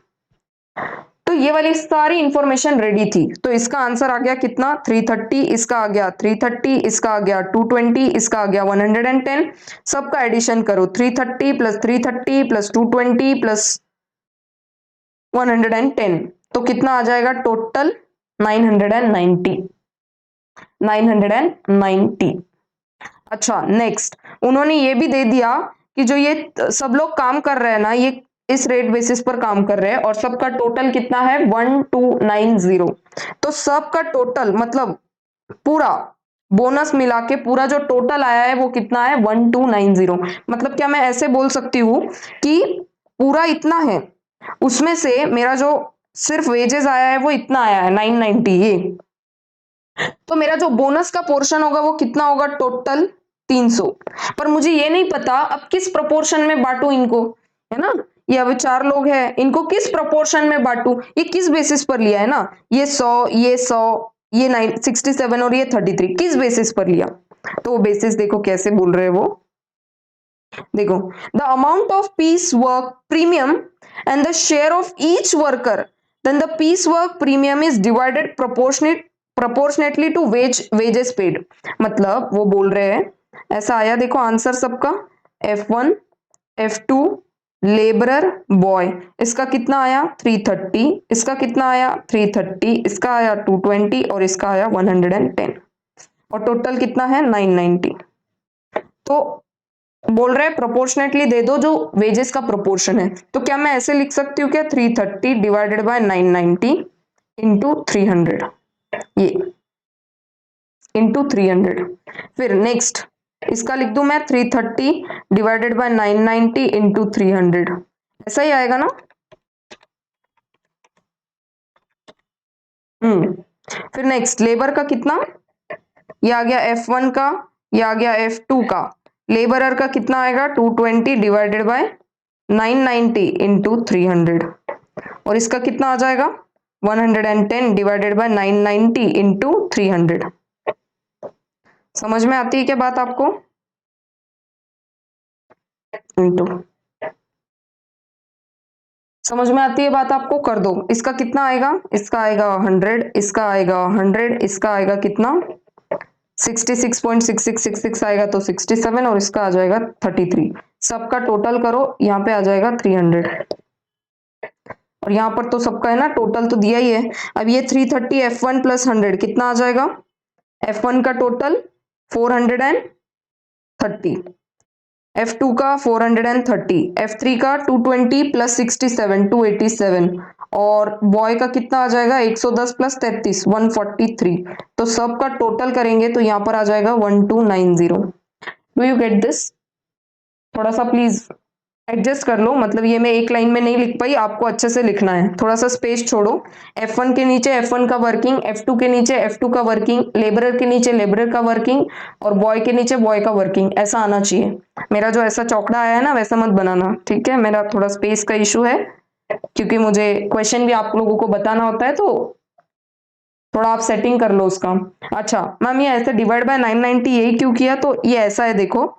तो ये वाली सारी इंफॉर्मेशन रेडी थी, तो इसका आंसर आ गया कितना 330, इसका आ गया 330, इसका आ गया 220, इसका आ गया 110. सबका एडिशन करो 330 प्लस 330 प्लस 220 प्लस 110, तो कितना आ जाएगा टोटल 990. 990. अच्छा नेक्स्ट, उन्होंने ये भी दे दिया कि जो ये सब लोग काम कर रहे हैं ना, ये इस रेट बेसिस पर काम कर रहे हैं और सबका टोटल कितना है 1290. तो सबका टोटल मतलब पूरा बोनस मिला के पूरा जो टोटल आया है वो कितना है 1290. मतलब क्या मैं ऐसे बोल सकती हूँ कि पूरा इतना है, उसमें से मेरा जो सिर्फ वेजेस आया है वो इतना आया है 990 ये, तो मेरा जो बोनस का पोर्शन होगा वो कितना होगा टोटल 300. पर मुझे ये नहीं पता अब किस प्रोपोर्शन में बांटू इनको, है ना. ये अब 4 लोग हैं, इनको किस प्रोपोर्शन में बांटू, ये किस बेसिस पर लिया है ना, ये 100, ये 100, ये 967 और ये 33, किस बेसिस पर लिया. तो वो बेसिस देखो कैसे बोल रहे हैं वो, देखो the amount of piece work premium and the share of each worker, then the piece work premium is divided proportionately to wages paid. मतलब वो बोल रहे हैं ऐसा आया, देखो आंसर सबका F1 F2 लेबरर बॉय, इसका कितना आया 330, इसका कितना आया 330, इसका आया 220 और इसका आया 110, और टोटल कितना है 990. तो बोल रहे हैं प्रोपोर्शनेटली दे दो जो वेजेस का प्रोपोर्शन है, तो क्या मैं ऐसे लिख सकती हूँ क्या 330 डिवाइडेड बाय 990 इंटू 300, ये इंटू 300. फिर नेक्स्ट इसका लिख दूं मैं 330 डिवाइडेड बाय 990 इंटू 300, ऐसा ही आएगा ना. फिर नेक्स्ट लेबर का कितना, ये आ गया F1 का, ये आ गया F2 का. लेबरर का कितना आएगा 220 डिवाइडेड बाय 990 इंटू 300, और इसका कितना आ जाएगा 110 डिवाइडेड बाय 990 इंटू 300. समझ में आती है क्या बात आपको, इंटू, समझ में आती है बात आपको, कर दो. इसका कितना आएगा, इसका आएगा 100, इसका आएगा 100, इसका आएगा कितना 66.6666 आएगा तो 67, और इसका आ जाएगा 33. सबका टोटल करो, यहाँ पे आ जाएगा 300, और यहाँ पर तो सबका है ना टोटल तो दिया ही है. अब ये 330 F1 प्लस 100 कितना आ जाएगा, F1 का टोटल 430, F2 का 430, F3 का 220 प्लस 67 287, और बॉय का कितना आ जाएगा 110 प्लस 33 143. तो सबका टोटल करेंगे तो यहाँ पर आ जाएगा 1290. डू यू गेट दिस, थोड़ा सा प्लीज एडजस्ट कर लो, मतलब ये मैं एक लाइन में नहीं लिख पाई, आपको अच्छे से लिखना है, थोड़ा सा स्पेस छोड़ो. F1 के नीचे F1 का वर्किंग, F2 के नीचे F2 का वर्किंग, लेबरर के नीचे लेबरर का वर्किंग, और बॉय के नीचे बॉय का वर्किंग, ऐसा आना चाहिए. मेरा जो ऐसा चौकड़ा आया है ना वैसा मत बनाना, ठीक है. मेरा थोड़ा स्पेस का इशू है, क्योंकि मुझे क्वेश्चन भी आप लोगों को बताना होता है, तो थोड़ा आप सेटिंग कर लो उसका. अच्छा मैम ये ऐसे डिवाइड बाय 990 यही क्यों किया, तो ये ऐसा है, देखो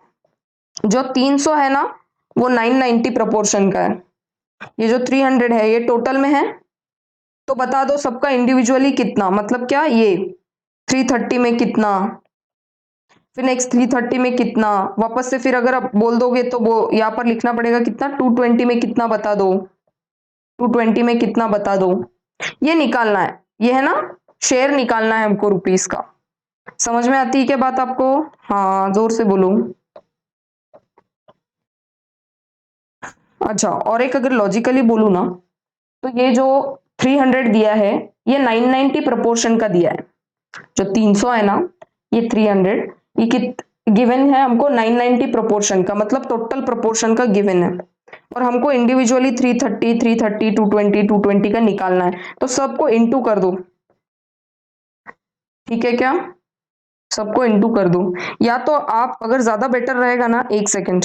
जो 300 है ना वो 990 प्रोपोर्शन का है, ये जो 300 है ये टोटल में है, तो बता दो सबका इंडिविजुअली कितना, मतलब क्या ये 330 में कितना, फिर नेक्स्ट 330 में कितना, वापस से फिर अगर आप बोल दोगे तो वो यहाँ पर लिखना पड़ेगा कितना 220 में कितना बता दो, 220 में कितना बता दो, ये निकालना है. ये है ना शेयर निकालना है हमको रुपीस का. समझ में आती है क्या बात आपको, हाँ जोर से बोलो. अच्छा और एक अगर लॉजिकली बोलू ना, तो ये जो 300 दिया है ये 990 प्रोपोर्शन का दिया है, जो 300 है ना ये 300, गिवन है हमको 990 प्रोपोर्शन का, मतलब टोटल प्रोपोर्शन का गिवन है, और हमको इंडिविजुअली 330, 330, 220, 220 का निकालना है, तो सबको इंटू कर दो। ठीक है क्या? सबको इंटू कर दो। या तो आप अगर ज्यादा बेटर रहेगा ना, एक सेकंड,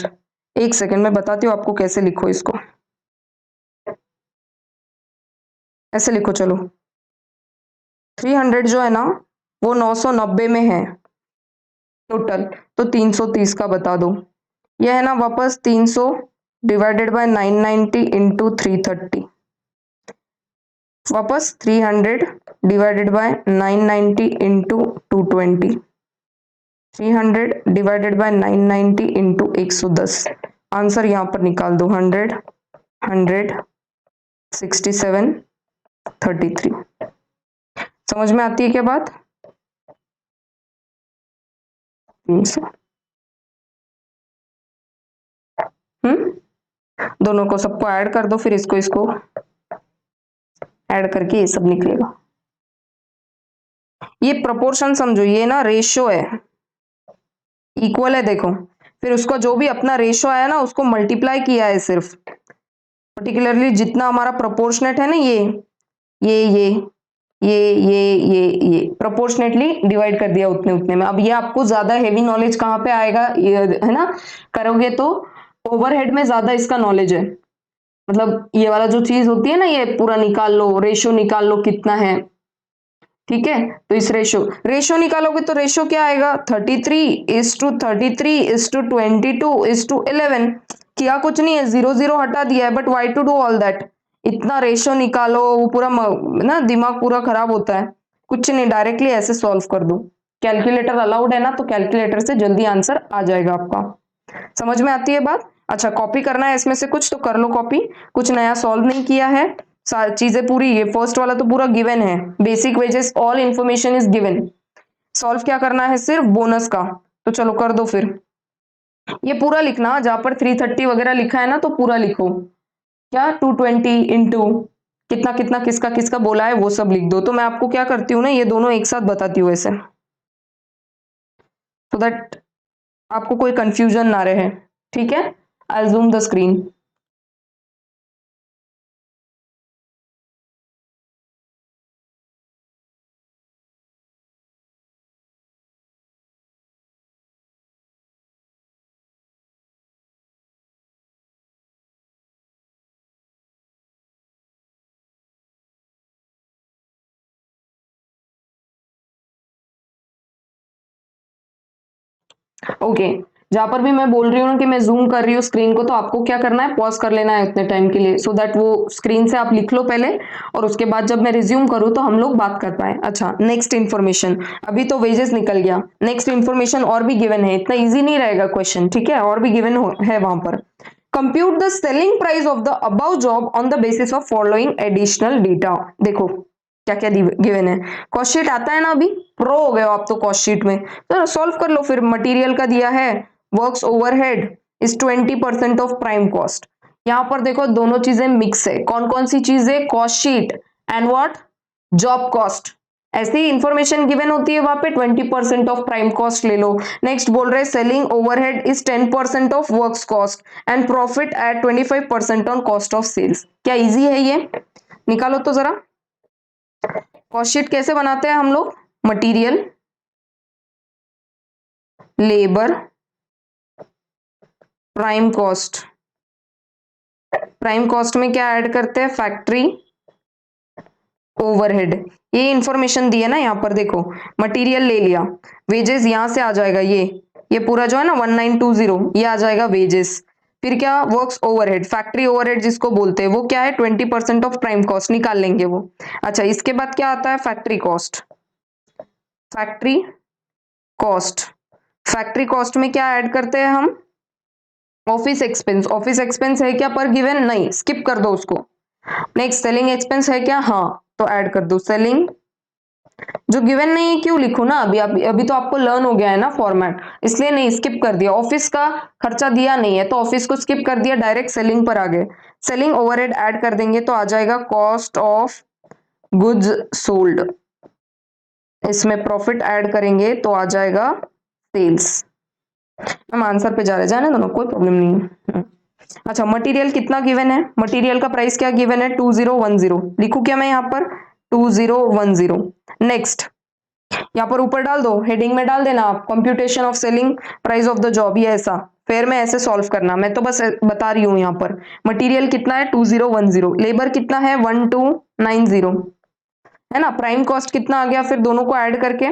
एक सेकंड मैं बताती हूँ आपको कैसे लिखो इसको। ऐसे लिखो चलो, 300 जो है ना वो 990 में है टोटल, तो 330 का बता दो। यह है ना वापस 300 डिवाइडेड बाय 990 इंटू 330, वापस 300 divided bye 990 into 220, 300 divided bye 990 into 110। Answer यहां पर निकाल दो, 100, 100, 67, 33। समझ में आती है क्या बात? 300। दोनों को सबको ऐड कर दो, फिर इसको इसको ऐड करके ये सब निकलेगा। ये प्रोपोर्शन समझो, ये ना रेशियो है, इक्वल है देखो, फिर उसको जो भी अपना रेशियो आया ना उसको मल्टीप्लाई किया है सिर्फ, पर्टिकुलरली जितना हमारा प्रोपोर्शनेट है ना, ये ये प्रोपोर्शनेटली डिवाइड कर दिया उतने उतने में। अब ये आपको ज्यादा हेवी नॉलेज कहाँ पे आएगा, ये है ना, करोगे तो ओवरहेड में ज्यादा इसका नॉलेज है, मतलब ये वाला जो चीज होती है ना, ये पूरा निकाल लो, रेशियो निकाल लो कितना है। ठीक है, तो इस रेशियो निकालोगे तो रेशियो क्या आएगा, 33:33:22:11। किया कुछ नहीं है, 0 0 हटा दिया है, but why to do all that, इतना रेशियो निकालो, वो पूरा ना दिमाग पूरा खराब होता है। कुछ नहीं, डायरेक्टली ऐसे सॉल्व कर दो। कैलकुलेटर अलाउड है ना, तो कैलकुलेटर से जल्दी आंसर आ जाएगा आपका। समझ में आती है बात? अच्छा, कॉपी करना है इसमें से कुछ तो कर लो कॉपी, कुछ नया सॉल्व नहीं किया है, सारी चीजें पूरी, ये फर्स्ट वाला तो पूरा गिवन है, basic wages all information is given. Solve क्या करना है, सिर्फ बोनस का, तो चलो कर दो फिर। ये पूरा लिखना, जहां पर 330 वगैरह लिखा है ना तो पूरा लिखो, क्या 220 इंटू कितना कितना किसका किसका बोला है वो सब लिख दो। तो मैं आपको क्या करती हूँ ना, ये दोनों एक साथ बताती हूँ ऐसे, सो दैट आपको कोई कंफ्यूजन ना रहे। ठीक है, आई जूम द स्क्रीन। ओके, जहां पर भी मैं बोल रही हूँ कि मैं जूम कर रही हूँ स्क्रीन को, तो आपको क्या करना है, पॉज कर लेना है उतने टाइम के लिए, सो दैट वो स्क्रीन से आप लिख लो पहले, और उसके बाद जब मैं रिज्यूम करूँ तो हम लोग बात कर पाए। अच्छा, नेक्स्ट इन्फॉर्मेशन, अभी तो वेजेस निकल गया, नेक्स्ट इन्फॉर्मेशन और भी गिवन है, इतना ईजी नहीं रहेगा क्वेश्चन, ठीक है, और भी गिवन है वहां पर। Compute the selling price of the above job on the basis of following additional data. देखो क्या क्या गिवन है, कॉस्ट शीट आता है ना, अभी प्रो हो गए हो आप तो कॉस्ट शीट में, तो सॉल्व कर लो फिर। मटेरियल का दिया है, works overhead is 20% of prime cost. यहां पर देखो दोनों चीजें मिक्स है, कौन कौन सी चीजें, cost sheet and what, job cost, ऐसी इंफॉर्मेशन गिवन होती है वहां पे, 20% ऑफ प्राइम कॉस्ट ले लो। नेक्स्ट बोल रहे selling overhead is 10% of works cost and profit at 25% on cost of sales. क्या इजी है ये, निकालो तो जरा। कॉस्ट शीट कैसे बनाते हैं हम लोग, material, labour, prime cost, prime cost में क्या ऐड करते हैं, फैक्ट्री ओवरहेड, ये इंफॉर्मेशन दी है ना यहाँ पर, देखो मटेरियल ले लिया, वेजेस यहां से आ जाएगा, ये पूरा जो है ना 1920 ये आ जाएगा वेजेस। फिर क्या, वर्क्स ओवरहेड, फैक्ट्री ओवरहेड जिसको बोलते हैं, वो क्या है 20% ऑफ प्राइम कॉस्ट, निकाल लेंगे वो। अच्छा, इसके बाद क्या आता है, factory cost, factory cost, factory cost में क्या ऐड करते हैं हम, ऑफिस एक्सपेंस, ऑफिस एक्सपेंस है क्या पर गिवन, नहीं, स्किप कर दो उसको। नेक्स्ट सेलिंग एक्सपेंस है क्या, हाँ, तो ऐड कर दो सेलिंग, जो गिवन नहीं है क्यों लिखो ना, अभी तो आपको लर्न हो गया है ना फॉर्मेट, इसलिए नहीं, स्किप कर दिया। ऑफिस का खर्चा दिया नहीं है तो ऑफिस को स्किप कर दिया, डायरेक्ट सेलिंग पर आ गए। सेलिंग ओवरहेड ऐड कर देंगे तो आ जाएगा कॉस्ट ऑफ गुड्स सोल्ड, इसमें प्रॉफिट ऐड करेंगे तो आ जाएगा सेल्स। हम आंसर पे जा रहे, जाने दोनों, कोई प्रॉब्लम नहीं है। अच्छा, मटेरियल कितना गिवन है, मटेरियल का प्राइस क्या गिवन है, 2010, लिखूं क्या मैं यहाँ पर 2010। नेक्स्ट, यहाँ पर ऊपर डाल दो, हेडिंग में डाल देना आप, computation of selling price of the job, ये ऐसा, फिर मैं ऐसे सॉल्व करना, मैं तो बस बता रही हूँ। यहाँ पर मटेरियल कितना है 2010, लेबर कितना है 1290, है ना। प्राइम कॉस्ट कितना आ गया, फिर दोनों को ऐड करके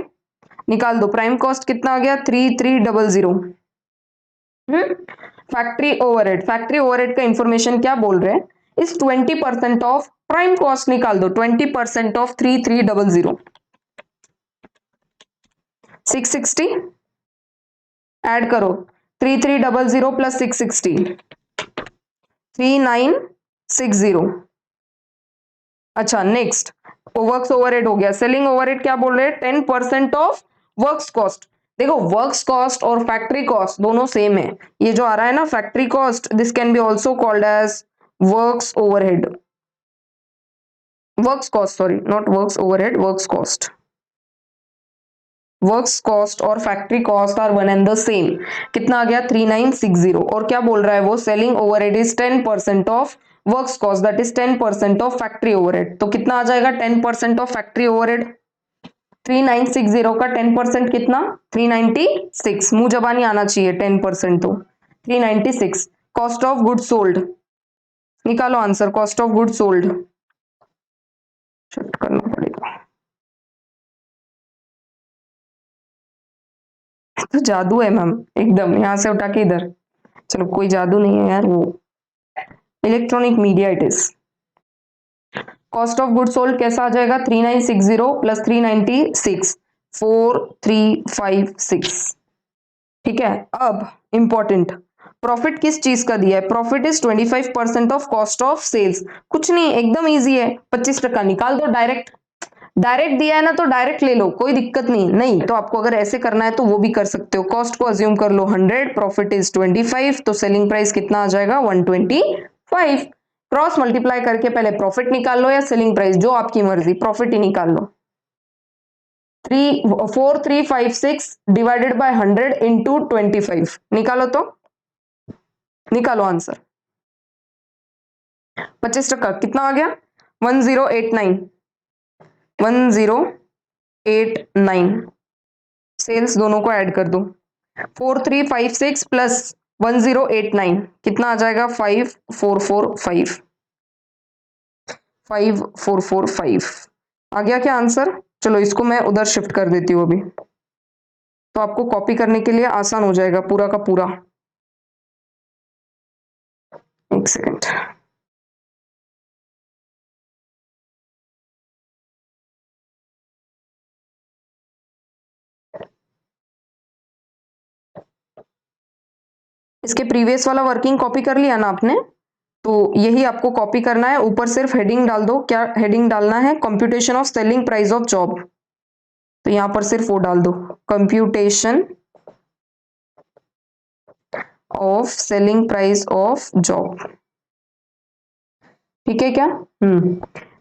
निकाल दो, प्राइम कॉस्ट कितना आ गया 3300। फैक्ट्री ओवरहेड का इंफॉर्मेशन क्या बोल रहे हैं, इस 20% ऑफ प्राइम कॉस्ट निकाल दो, 20% ऑफ 3300, 660, ऐड करो, 3300 प्लस 660, 3960। अच्छा, नेक्स्ट, वर्क्स ओवरहेड हो गया, सेलिंग ओवरहेड क्या बोल रहे हैं, 10% ऑफ वर्क्स कॉस्ट। देखो, वर्क्स कॉस्ट और फैक्ट्री कॉस्ट दोनों सेम है, ये जो आ रहा है ना factory cost, this can be also called as works overhead, works cost, sorry not works overhead, works cost. Works cost और factory cost are one and the same. कितना आ गया 3960, और क्या बोल रहा है वो, selling overhead is 10% of works cost, that is 10% of factory overhead. तो कितना आ जाएगा 10% ऑफ फैक्ट्री ओवरहेड, 3960 का 10% कितना 396, मुंह जबानी आना चाहिए 10%, तो 396। कॉस्ट ऑफ गुड सोल्ड निकालो answer, cost of good sold, shift करना पड़ेगा, तो जादू है मैम एकदम, यहां से उठा के इधर, चलो कोई जादू नहीं है यार, वो electronic media it is. Cost of good sold कैसा आ जाएगा, 3960 प्लस 396, 4356। ठीक है, अब इंपॉर्टेंट, प्रॉफिट किस चीज का दिया है, profit is 25% of cost of sales. कुछ नहीं, एकदम इजी है, 25% निकाल दो डायरेक्ट, डायरेक्ट दिया है ना तो डायरेक्ट ले लो, कोई दिक्कत नहीं, नहीं तो आपको अगर ऐसे करना है तो वो भी कर सकते हो। कॉस्ट को अज्यूम कर लो 100, प्रॉफिट इज 25, तो सेलिंग प्राइस कितना आ जाएगा 125। क्रॉस मल्टीप्लाई करके पहले प्रॉफिट निकाल लो या सेलिंग प्राइस, जो आपकी मर्जी, प्रॉफिट ही निकाल लो। 4356 डिवाइडेड बाय 100 इंटू 25, निकालो तो, निकालो आंसर। 25% कितना आ गया 1089, 1089। सेल्स दोनों को ऐड कर दो, 4356 प्लस 1089 कितना आ जाएगा 5445, 5445 आ गया क्या आंसर। चलो इसको मैं उधर शिफ्ट कर देती हूँ अभी, तो आपको कॉपी करने के लिए आसान हो जाएगा पूरा का पूरा। एक सेकंड, इसके प्रीवियस वाला वर्किंग कॉपी कर लिया ना आपने, तो यही आपको कॉपी करना है, ऊपर सिर्फ हेडिंग डाल दो, क्या हेडिंग डालना है, computation of selling price of job, तो यहां पर सिर्फ वो डाल दो, computation of selling price of job. ठीक है क्या,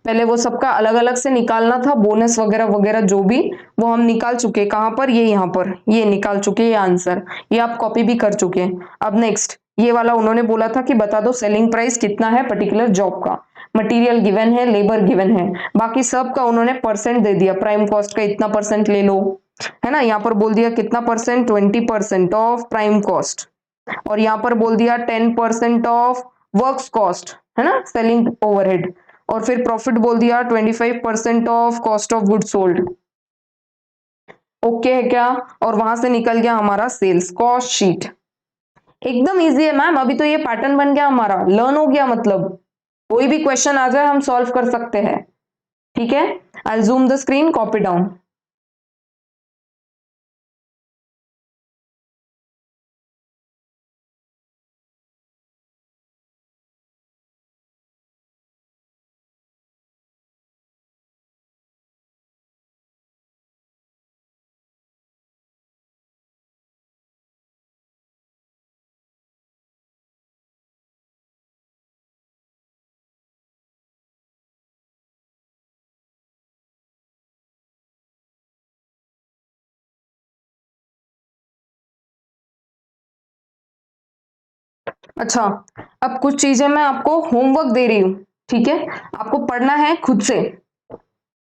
पहले वो सबका अलग अलग से निकालना था, बोनस वगैरह वगैरह जो भी, वो हम निकाल चुके, कहां पर, ये यहाँ पर, ये निकाल चुके, ये आंसर, ये आप कॉपी भी कर चुके हैं। अब नेक्स्ट, ये वाला उन्होंने बोला था कि बता दो सेलिंग प्राइस कितना है पर्टिकुलर जॉब का, मटेरियल गिवन है, लेबर गिवन है, बाकी सब का उन्होंने परसेंट दे दिया, प्राइम कॉस्ट का इतना परसेंट ले लो, है ना, यहाँ पर बोल दिया कितना परसेंट, 20% ऑफ प्राइम कॉस्ट, और यहाँ पर बोल दिया 10% ऑफ वर्क्स कॉस्ट, है ना, सेलिंग ओवरहेड, और फिर प्रॉफिट बोल दिया 25% of cost of good sold. Okay है क्या, और वहां से निकल गया हमारा सेल्स कॉस्ट शीट। एकदम इजी है मैम, अभी तो ये पैटर्न बन गया हमारा, लर्न हो गया, मतलब कोई भी क्वेश्चन आ जाए हम सॉल्व कर सकते हैं। ठीक है, आई zoom the screen, copy down. अच्छा, अब कुछ चीजें मैं आपको होमवर्क दे रही हूँ, ठीक है, आपको पढ़ना है खुद से।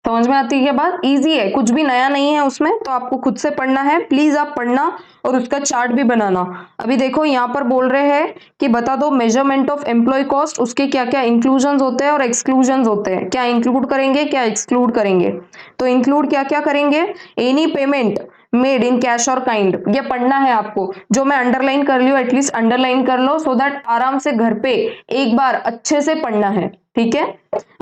समझ में आती है क्या बात? इजी है, कुछ भी नया नहीं है उसमें, तो आपको खुद से पढ़ना है, प्लीज आप पढ़ना और उसका चार्ट भी बनाना। अभी देखो यहाँ पर बोल रहे हैं कि बता दो मेजरमेंट ऑफ एम्प्लॉय कॉस्ट, उसके क्या क्या इंक्लूजन होते हैं और एक्सक्लूजन होते हैं, क्या इंक्लूड करेंगे क्या एक्सक्लूड करेंगे। तो इंक्लूड क्या क्या करेंगे, any payment made in cash और काइंड, ये पढ़ना है आपको, जो मैं अंडरलाइन कर ली हूँ एटलीस्ट अंडरलाइन कर लो, सो दैट आराम से घर पे एक बार अच्छे से पढ़ना है, ठीक है।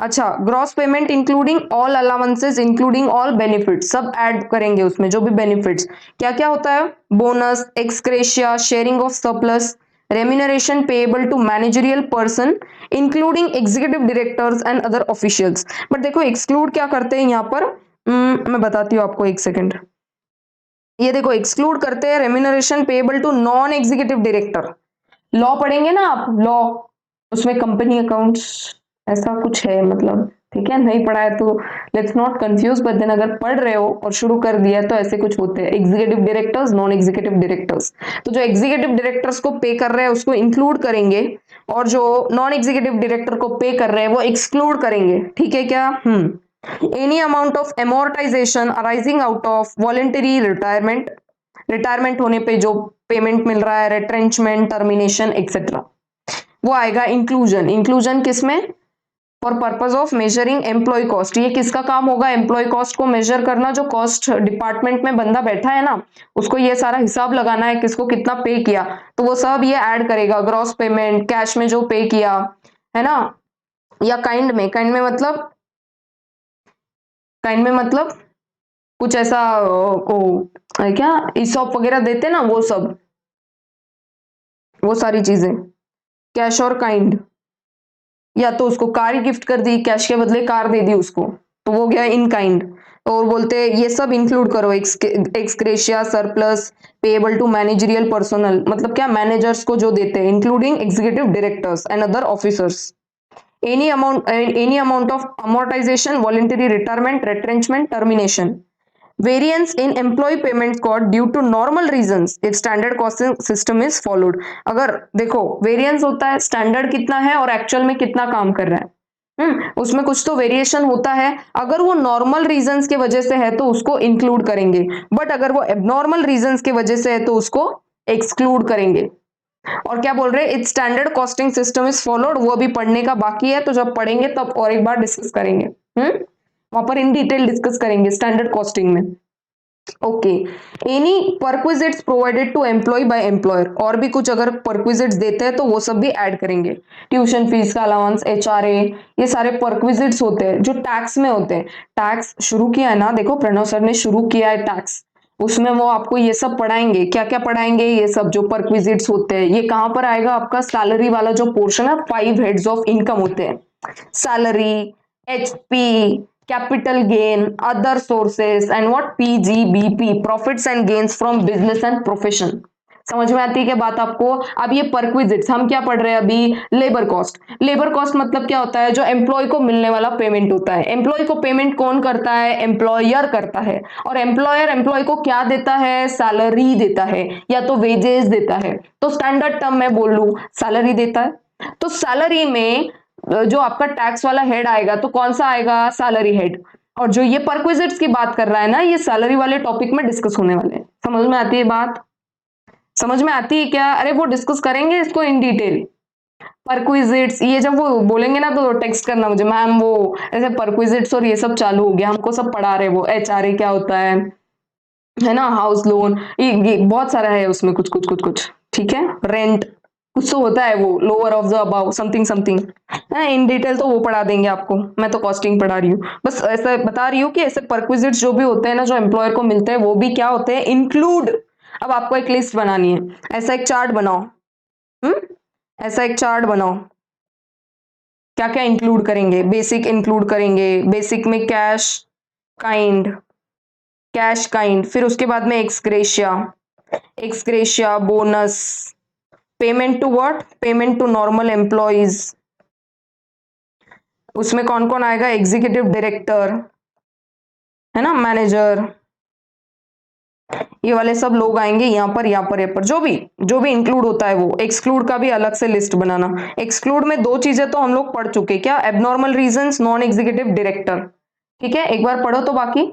अच्छा, gross payment including all allowances including all benefits, सब ऐड करेंगे उसमें, जो भी बेनिफिट्स क्या क्या होता है, bonus, ex gratia, sharing of surplus, remuneration payable to managerial person including executive directors and other officials. But देखो एक्सक्लूड क्या करते हैं यहाँ पर, मैं बताती हूँ आपको, एक सेकेंड। ये देखो एक्सक्लूड करते हैं remuneration payable to non executive director. Law पढ़ेंगे ना आप, लॉ, उसमें कंपनी अकाउंट्स ऐसा कुछ है, मतलब ठीक है, नहीं पढ़ा है तो let's not confuse, but then अगर पढ़ रहे हो और शुरू कर दिया तो ऐसे कुछ होते हैं, executive directors, non executive directors. तो जो एग्जीक्यूटिव डायरेक्टर्स को पे कर रहे हैं उसको इंक्लूड करेंगे, और जो नॉन एग्जीक्यूटिव डायरेक्टर को पे कर रहे हैं वो एक्सक्लूड करेंगे, ठीक है क्या। Any amount of amortization arising out of voluntary retirement, retirement होने पे जो पेमेंट मिल रहा है, रिट्रेंचमेंट, टर्मिनेशन एक्सेट्रा, वो आएगा इंक्लूजन। इंक्लूजन किसमें, for purpose of measuring employ cost, ये किसका काम होगा, एम्प्लॉय कॉस्ट को मेजर करना, जो कॉस्ट डिपार्टमेंट में बंदा बैठा है ना, उसको ये सारा हिसाब लगाना है किसको कितना पे किया, तो वो सब ये ऐड करेगा, ग्रॉस पेमेंट, कैश में जो पे किया है ना, या काइंड में, काइंड में मतलब, काइंड में मतलब कुछ ऐसा क्या ईसॉप वगैरह देते ना, वो सब, वो सारी चीजें, कैश और काइंड, या तो उसको कार ही गिफ्ट कर दी, कैश के बदले कार दे दी उसको, तो वो गया इन काइंड। और बोलते हैं ये सब इंक्लूड करो, ex gratia, surplus, payable to managerial personal, मतलब क्या मैनेजर्स को जो देते हैं, including executive directors and other officers, any amount of amortization, voluntary retirement, retrenchment, termination, variance in employee payment code due to normal reasons, एक standard costing system is followed. अगर देखो variance होता है, स्टैंडर्ड कितना है और एक्चुअल में कितना काम कर रहा है, उसमें कुछ तो वेरिएशन होता है, अगर वो नॉर्मल रीजंस के वजह से है तो उसको इंक्लूड करेंगे, बट अगर वो एबनॉर्मल रीजंस के वजह से है तो उसको एक्सक्लूड करेंगे। और क्या बोल रहे हैं, it's standard costing system is followed, वो अभी पढ़ने का बाकी है, तो जब पढ़ेंगे तब और एक बार डिस्कस करेंगे, वहां पर इन डिटेल डिस्कस करेंगे स्टैंडर्ड कॉस्टिंग में। Okay, any perquisites provided to employ by employer, और भी कुछ अगर परक्विजिट्स देते हैं तो वो सब भी ऐड करेंगे, ट्यूशन फीस का अलाउंस, एचआरए, ये सारे परक्विजिट्स होते हैं जो टैक्स में होते हैं। टैक्स शुरू किया है ना, देखो प्रणव सर ने शुरू किया है टैक्स, उसमें वो आपको ये सब पढ़ाएंगे, क्या क्या पढ़ाएंगे, ये सब जो परक्विजिट्स होते हैं, ये कहां पर आएगा, आपका सैलरी वाला जो पोर्शन है, 5 हेड्स ऑफ इनकम होते हैं, salary, HP, capital gain, other sources and what, PGBP, profits and gains from business and profession. समझ में आती है क्या बात आपको। अब ये परक्विजिट्स हम क्या पढ़ रहे हैं अभी, लेबर कॉस्ट। लेबर कॉस्ट मतलब क्या होता है, जो एम्प्लॉय को मिलने वाला पेमेंट होता है। एम्प्लॉय को पेमेंट कौन करता है, एम्प्लॉयर करता है, और एम्प्लॉयर एम्प्लॉय को क्या देता है, सैलरी देता है या तो वेजेस देता है, तो स्टैंडर्ड टर्म में बोल लू सैलरी देता है। तो सैलरी में जो आपका टैक्स वाला हेड आएगा तो कौन सा आएगा, सैलरी हेड। और जो ये परक्विजिट्स की बात कर रहा है ना, ये सैलरी वाले टॉपिक में डिस्कस होने वाले हैं। समझ में आती है बात, समझ में आती है क्या, अरे वो डिस्कस करेंगे इसको इन डिटेल। परक्विजिट्स ये जब वो बोलेंगे ना तो टेक्स्ट करना मुझे, मैम वो ऐसे परक्विजिट्स और ये सब चालू हो गया, हमको सब पढ़ा रहे वो, एचआरए क्या होता है ना, हाउस लोन, ये बहुत सारा है उसमें, कुछ कुछ कुछ कुछ, ठीक है, रेंट, कुछ तो होता है वो, lower of the above something something, in detail तो वो पढ़ा देंगे आपको, मैं तो कॉस्टिंग पढ़ा रही हूँ, बस ऐसा बता रही हूँ कि ऐसे परक्विजिट्स जो भी होते हैं ना, जो एम्प्लॉयर को मिलते हैं, वो भी क्या होते हैं, इंक्लूड। अब आपको एक लिस्ट बनानी है, ऐसा एक चार्ट बनाओ, हम्म ऐसा एक चार्ट बनाओ, क्या क्या इंक्लूड करेंगे, बेसिक इंक्लूड करेंगे, बेसिक में कैश काइंड, कैश काइंड, फिर उसके बाद में ex gratia, ex gratia, bonus, payment to what, payment to normal employees, उसमें कौन कौन आएगा, एग्जीक्यूटिव डायरेक्टर है ना, मैनेजर, ये वाले सब लोग आएंगे यहाँ पर, यहाँ पर जो भी इंक्लूड होता है वो। एक्सक्लूड का भी अलग से लिस्ट बनाना। एक्सक्लूड में दो चीजें तो हम लोग पढ़ चुके, क्या? Abnormal reasons, non executive director. ठीक है, एक बार पढ़ो तो बाकी।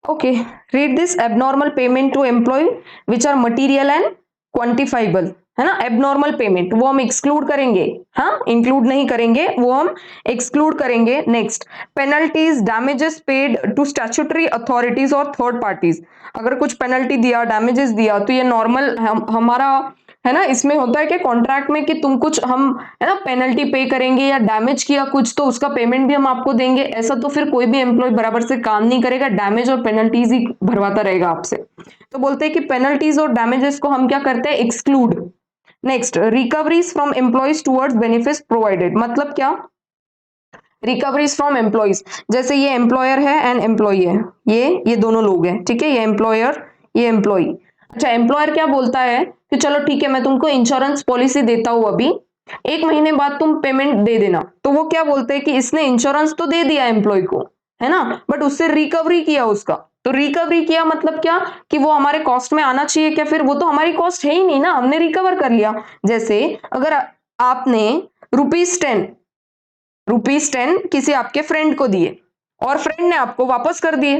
Okay, read this. Abnormal payment to employ which are material and quantifiable, है ना। एबनॉर्मल पेमेंट वो हम एक्सक्लूड करेंगे, हाँ, इंक्लूड नहीं करेंगे, वो हम एक्सक्लूड करेंगे। Next, penalties, damages paid to statutory authorities और थर्ड पार्टीज। अगर कुछ पेनल्टी दिया, डैमेजेस दिया, तो ये नॉर्मल हमारा है ना, इसमें होता है कि कॉन्ट्रैक्ट में कि तुम कुछ, हम है ना पेनल्टी पे करेंगे या डैमेज किया कुछ तो उसका पेमेंट भी हम आपको देंगे। ऐसा तो फिर कोई भी एम्प्लॉय बराबर से काम नहीं करेगा, डैमेज और पेनल्टीज ही भरवाता रहेगा आपसे। तो बोलते हैं कि पेनल्टीज और डैमेजेस को हम क्या करते हैं? Exclude. Next, recoveries from employees towards benefits provided, मतलब क्या? रिकवरीज फ्रॉम एम्प्लॉयज, जैसे ये एम्प्लॉयर है एंड एम्प्लॉई है, ये दोनों लोग हैं, ठीक है, ये एम्प्लॉयर, ये एम्प्लॉई। अच्छा, एम्प्लॉयर क्या बोलता है कि चलो ठीक है, मैं तुमको इंश्योरेंस पॉलिसी देता हूं, अभी 1 महीने बाद तुम पेमेंट दे देना। तो वो क्या बोलते हैं कि इसने इंश्योरेंस तो दे दिया एम्प्लॉय को, है ना, बट उससे रिकवरी किया उसका। तो रिकवरी किया मतलब क्या? कि वो हमारे कॉस्ट में आना चाहिए क्या? फिर वो तो हमारी कॉस्ट है ही नहीं ना, हमने रिकवर कर लिया। जैसे अगर आपने ₹10 ₹10 किसी आपके फ्रेंड को दिए और फ्रेंड ने आपको वापस कर दिए,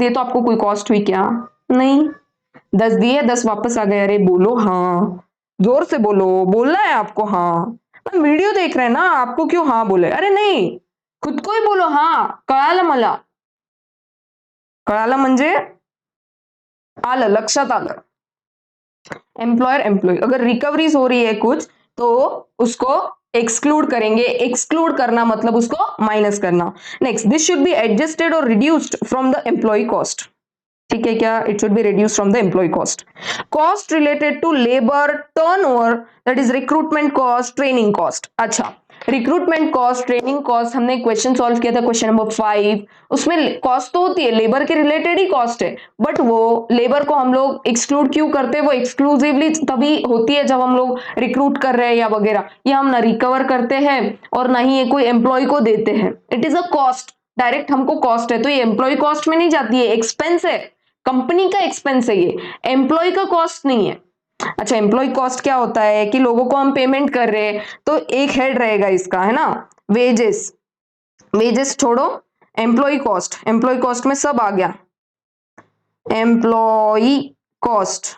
तो आपको कोई कॉस्ट हुई क्या? नहीं। 10 दिए, 10 वापस आ गए। अरे बोलो हाँ, जोर से बोलो, बोलना है आपको हाँ। हम वीडियो देख रहे हैं ना, आपको क्यों हाँ बोले? अरे नहीं, खुद को ही बोलो हाँ। कळालं मला, कळालं म्हणजे आलं, लक्षात आलं। एम्प्लॉयर एम्प्लॉय, अगर रिकवरीज हो रही है कुछ तो उसको एक्सक्लूड करेंगे। एक्सक्लूड करना मतलब उसको माइनस करना। Next, this should be adjusted और reduced from the employ cost. ठीक है क्या? It should be reduce from the employ cost. Cost related to labour turnover, that is recruitment cost, training cost. अच्छा, recruitment cost, training cost, हमने question solve किया था, question number 5। उसमें cost तो होती है, लेबर के रिलेटेड ही कॉस्ट है, बट वो लेबर को हम लोग एक्सक्लूड क्यों करते हैं? वो एक्सक्लूसिवली तभी होती है जब हम लोग रिक्रूट कर रहे हैं या वगैरह, ये हम ना रिकवर करते हैं और ना ही ये कोई एम्प्लॉय को देते हैं। It is a cost, direct हमको कॉस्ट है, तो ये एम्प्लॉय कॉस्ट में नहीं जाती है, एक्सपेंस है, कंपनी का एक्सपेंस है, ये एम्प्लॉय का कॉस्ट नहीं है। अच्छा, एम्प्लॉय कॉस्ट क्या होता है कि लोगों को हम पेमेंट कर रहे हैं तो एक हेड रहेगा इसका, है ना, वेजेस। वेजेस छोड़ो, एम्प्लॉय कॉस्ट में सब आ गया, एम्प्लॉय कॉस्ट,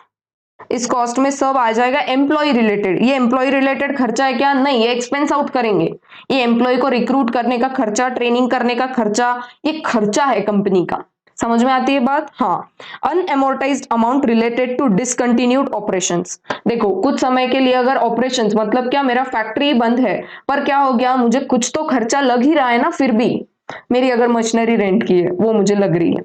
इस कॉस्ट में सब आ जाएगा एम्प्लॉय रिलेटेड। ये एम्प्लॉय रिलेटेड खर्चा है क्या? नहीं, ये एक्सपेंस आउट करेंगे। ये एम्प्लॉय को रिक्रूट करने का खर्चा, ट्रेनिंग करने का खर्चा, ये खर्चा है कंपनी का। समझ में आती है बात? हाँ। Unamortised amount related to discontinued operations, देखो कुछ समय के लिए अगर ऑपरेशंस मतलब क्या, मेरा फैक्ट्री बंद है पर क्या हो गया, मुझे कुछ तो खर्चा लग ही रहा है ना, फिर भी मेरी अगर मशीनरी रेंट की है वो मुझे लग रही है,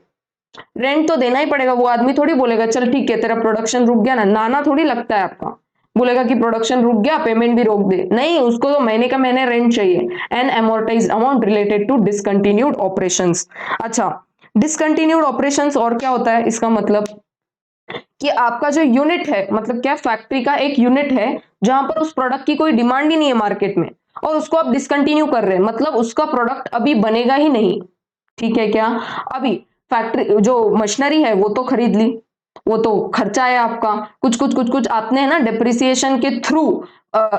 रेंट तो देना ही पड़ेगा। वो आदमी थोड़ी बोलेगा चल ठीक है तेरा प्रोडक्शन रुक गया ना, नाना थोड़ी लगता है आपका, बोलेगा कि प्रोडक्शन रुक गया पेमेंट भी रोक दे, नहीं, उसको तो महीने का महीने रेंट चाहिए। An amortised amount related to discontinued operations. अच्छा, डिसकंटिन्यूड ऑपरेशंस और क्या होता है? इसका मतलब कि आपका जो यूनिट है, मतलब क्या, फैक्ट्री का एक यूनिट है जहां पर उस प्रोडक्ट की कोई डिमांड ही नहीं है मार्केट में और उसको आप डिसकंटिन्यू कर रहे हैं, मतलब उसका प्रोडक्ट अभी बनेगा ही नहीं। ठीक है क्या? अभी फैक्ट्री जो मशीनरी है वो तो खरीद ली, वो तो खर्चा है आपका, कुछ आपने है ना डेप्रिसिएशन के थ्रू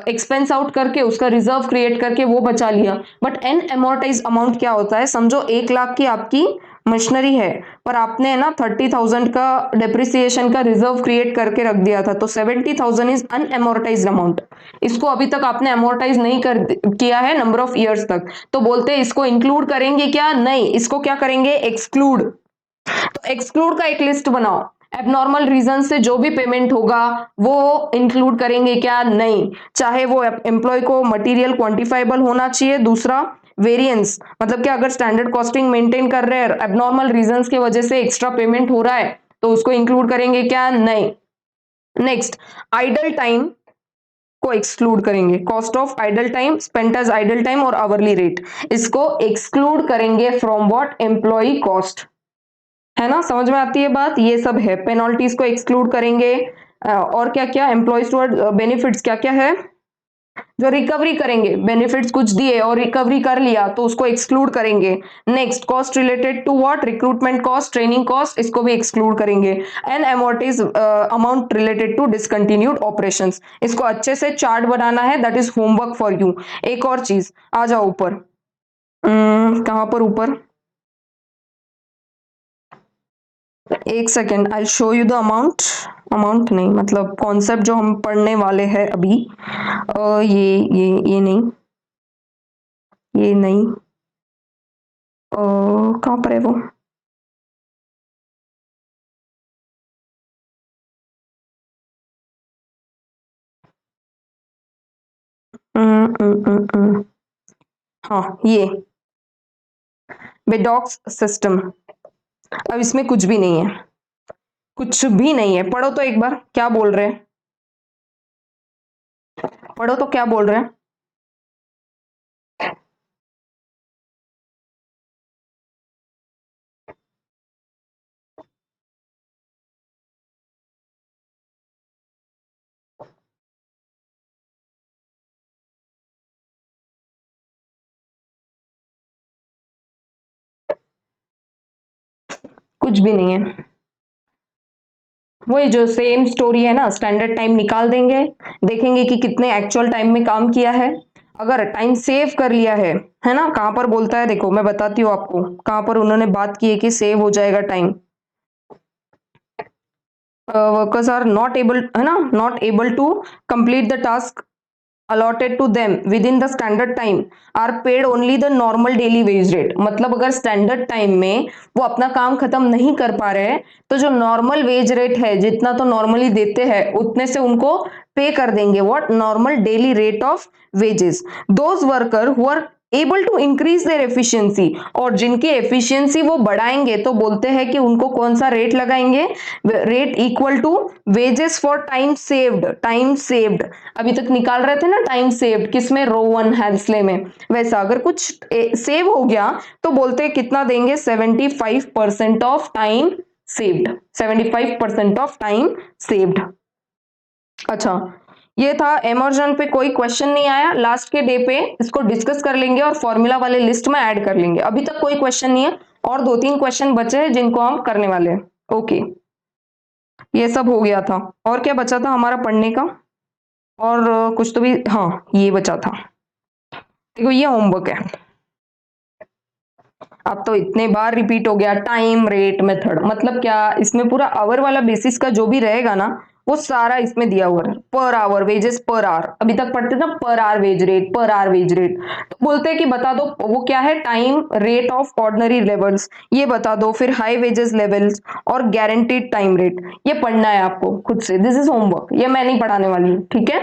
एक्सपेंस आउट करके उसका रिजर्व क्रिएट करके वो बचा लिया। बट एन अमोर्टाइज अमाउंट क्या होता है? समझो 1 लाख की आपकी मशीनरी है पर आपने ना 30,000 का डेप्रिसिएशन का रिजर्व क्रिएट करके रख दिया था, तो 70,000 इज अनएमोर्टाइज अमाउंट। इसको अभी तक आपने अमोर्टाइज नहीं किया है नंबर ऑफ ईयर्स तक, तो बोलते हैं इसको इंक्लूड करेंगे क्या? नहीं, इसको क्या करेंगे? एक्सक्लूड। तो एक्सक्लूड का एक लिस्ट बनाओ, एबनॉर्मल रीजन से जो भी पेमेंट होगा वो इंक्लूड करेंगे क्या? नहीं। चाहे वो एम्प्लॉय को मटेरियल क्वांटिफाइबल होना चाहिए, दूसरा वेरिएंस मतलब क्या, अगर स्टैंडर्ड कॉस्टिंग मेंटेन कर रहे हैं, एबनॉर्मल रीजंस की वजह से एक्स्ट्रा पेमेंट हो रहा है तो उसको इंक्लूड करेंगे क्या? नहीं। नेक्स्ट, आइडल टाइम को एक्सक्लूड करेंगे, cost of idle time, spent as idle time और आवरली रेट, इसको एक्सक्लूड करेंगे फ्रॉम व्हाट? Employ cost. है ना, समझ में आती है बात? ये सब है, पेनल्टीज को एक्सक्लूड करेंगे और क्या क्या, एम्प्लॉयज टुवर्ड बेनिफिट्स क्या क्या है? जो रिकवरी करेंगे, बेनिफिट्स कुछ दिए और रिकवरी कर लिया तो उसको एक्सक्लूड करेंगे। Next cost related to what, recruitment cost, training cost, इसको भी एक्सक्लूड करेंगे। And amortise amount related to discontinued operations, इसको अच्छे से चार्ट बनाना है, that is homework for you. एक और चीज, आ जाओ ऊपर, कहां पर ऊपर, एक second, I show you the amount. Amount नहीं, मतलब कॉन्सेप्ट जो हम पढ़ने वाले हैं अभी। ये नहीं, ये नहीं, कहाँ पर है वो, हाँ ये बेडॉक्स सिस्टम। अब इसमें कुछ भी नहीं है, कुछ भी नहीं है, पढ़ो तो एक बार क्या बोल रहे हैं, पढ़ो तो क्या बोल रहे हैं। कुछ भी नहीं है, वही जो सेम स्टोरी है ना, स्टैंडर्ड टाइम निकाल देंगे, देखेंगे कि कितने एक्चुअल टाइम में काम किया है, अगर टाइम सेव कर लिया है ना, कहां पर बोलता है देखो, मैं बताती हूँ आपको कहां पर उन्होंने बात की है कि सेव हो जाएगा time. Workers are not able, है ना, not able to complete the task allotted to them within the standard time are paid only the normal daily wage rate। मतलब अगर स्टैंडर्ड टाइम में वो अपना काम खत्म नहीं कर पा रहे हैं तो जो नॉर्मल वेज रेट है, जितना तो नॉर्मली देते हैं उतने से उनको पे कर देंगे, what, normal daily rate of wages. Those worker who are able to increase their efficiency, और जिनकी एफिशिएंसी वो बढ़ाएंगे तो बोलते हैं कि उनको कौन सा रेट लगाएंगे, rate equal to wages for time saved. Time saved अभी तक निकाल रहे थे ना, टाइम सेव्ड किसमें, रो वन हैंसले में, वैसा अगर कुछ सेव हो गया तो बोलते हैं कितना देंगे, 75% of time saved, 75% of time saved. अच्छा, ये था एमर्जन पे, कोई क्वेश्चन नहीं आया, लास्ट के डे पे इसको डिस्कस कर लेंगे और फॉर्मूला वाले लिस्ट में ऐड कर लेंगे। अभी तक कोई क्वेश्चन नहीं है, और 2-3 क्वेश्चन बचे हैं जिनको हम करने वाले हैं। ओके, ये सब हो गया था, और क्या बचा था हमारा पढ़ने का, और कुछ तो भी, हाँ ये बचा था, देखो ये होमवर्क है। अब तो इतने बार रिपीट हो गया, टाइम रेट मेथड मतलब क्या, इसमें पूरा आवर वाला बेसिस का जो भी रहेगा ना वो सारा इसमें दिया हुआ है। Per hour wages, per hour, अभी तक पढ़ते ना, per hour wage rate, per hour wage rate, तो बोलते हैं कि बता दो वो क्या है, time rate of ordinary levels, ये बता दो, फिर हाई वेजेस लेवल्स और गारंटीड टाइम रेट, ये पढ़ना है आपको खुद से, दिस इज होमवर्क, ये मैं नहीं पढ़ाने वाली हूँ, ठीक है।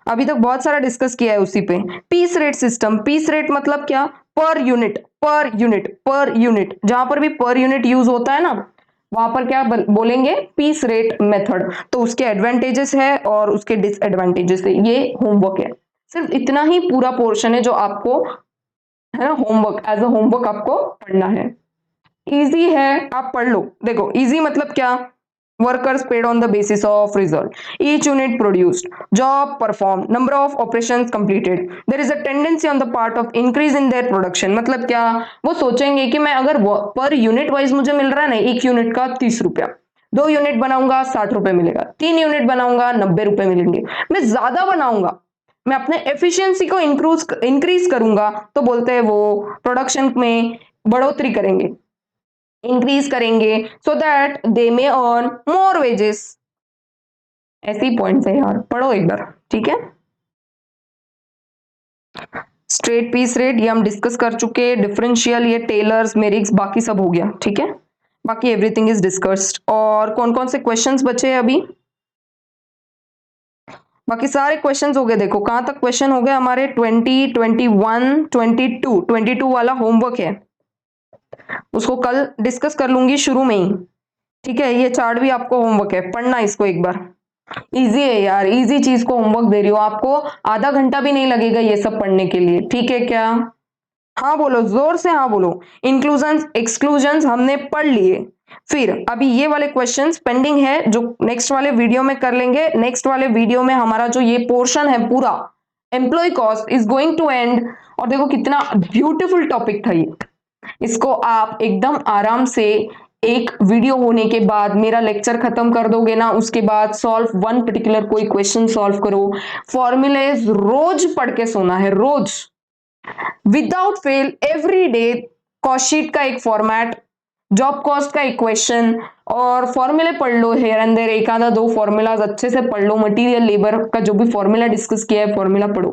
अभी तक बहुत सारा डिस्कस किया है उसी पे। Piece rate system, piece rate मतलब क्या, per unit, per unit, per unit, जहां पर भी पर यूनिट यूज होता है ना वहां पर क्या बोलेंगे, पीस रेट मेथड। तो उसके एडवांटेजेस है और उसके डिसएडवांटेजेस है, ये होमवर्क है, सिर्फ इतना ही पूरा पोर्शन है जो आपको, है ना, होमवर्क एज अ होमवर्क आपको पढ़ना है। इजी है, आप पढ़ लो। देखो इजी मतलब क्या, workers paid on the basis of result, each unit produced, job performed, number of operations completed, there is a tendency on the part of increase in their production। मतलब क्या, वो सोचेंगे कि मैं अगर पर यूनिट वाइज मुझे मिल रहा है ना, एक यूनिट का 30 रुपया, 2 यूनिट बनाऊंगा 60 रुपए मिलेगा, 3 यूनिट बनाऊंगा 90 रुपए मिलेंगे, मैं ज्यादा बनाऊंगा, मैं अपने एफिशिएंसी को इंक्रीज करूंगा, तो बोलते हैं वो प्रोडक्शन में बढ़ोतरी करेंगे, इंक्रीज करेंगे, so that they may earn more wages. ऐसे ही पॉइंट्स है यार, पढ़ो एक बार, ठीक है। स्ट्रेट पीस रेट ये हम डिस्कस कर चुके हैं, डिफरेंशियल ये टेलर्स मेरिक्स बाकी सब हो गया, ठीक है, बाकी एवरीथिंग इज डिस्कस्ड। और कौन कौन से क्वेश्चंस बचे हैं अभी, बाकी सारे क्वेश्चंस हो गए, देखो कहां तक क्वेश्चन हो गए हमारे, 20, 21, 22, 22 वाला होमवर्क है, उसको कल डिस्कस कर लूंगी शुरू में ही, ठीक है। ये चार्ट भी आपको होमवर्क है, पढ़ना इसको एक बार, इजी है यार, इजी चीज को होमवर्क दे रही हो आपको, आधा घंटा भी नहीं लगेगा ये सब पढ़ने के लिए, ठीक है क्या। हाँ बोलो, जोर से हाँ बोलो। इंक्लूजन एक्सक्लूजन हमने पढ़ लिए, फिर अभी ये वाले क्वेश्चंस पेंडिंग है जो नेक्स्ट वाले वीडियो में कर लेंगे। नेक्स्ट वाले वीडियो में हमारा जो ये पोर्शन है पूरा employ cost is going to end. और देखो कितना ब्यूटीफुल टॉपिक था ये, इसको आप एकदम आराम से एक वीडियो होने के बाद, मेरा लेक्चर खत्म कर दोगे ना, उसके बाद सॉल्व वन पर्टिकुलर कोई क्वेश्चन सॉल्व करो। फॉर्मूलेज रोज पढ़ के सोना है, रोज without fail, every day. Cost sheet का एक फॉर्मेट, जॉब कॉस्ट का एक क्वेश्चन, और फॉर्मूले पढ़ लो हेयर एंड देयर, एक आधा दो फॉर्मूलाज अच्छे से पढ़ लो। मटेरियल लेबर का जो भी फॉर्मूला डिस्कस किया है फॉर्मूला पढ़ो।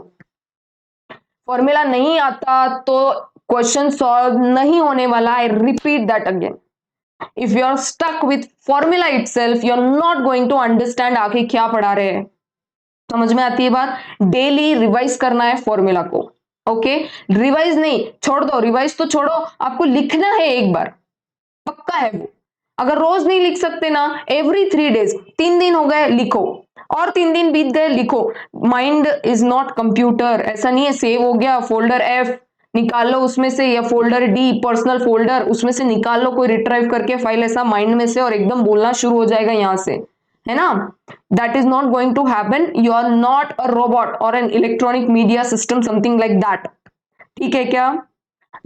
फॉर्मूला नहीं आता तो क्वेश्चन सॉल्व नहीं होने वाला। I repeat that again, if you are stuck with formula itself, you are not going to understand आगे क्या पढ़ा रहे हैं। समझ में आती है बात? डेली रिवाइज करना है फॉर्मूला को। ओके, रिवाइज नहीं, छोड़ दो, रिवाइज तो छोड़ो, आपको लिखना है एक बार, पक्का है वो। अगर रोज नहीं लिख सकते ना, एवरी 3 डेज, 3 दिन हो गए लिखो, और 3 दिन बीत गए लिखो। माइंड इज नॉट कंप्यूटर, ऐसा नहीं है सेव हो गया फोल्डर F निकाल लो उसमें से, या फोल्डर D पर्सनल फोल्डर, उसमें से निकाल लो कोई रिट्राइव करके फाइल ऐसा माइंड में से, और एकदम बोलना शुरू हो जाएगा यहां से, है ना? That is not going to happen. You are not a robot और an electronic media system, something like that. ठीक है क्या?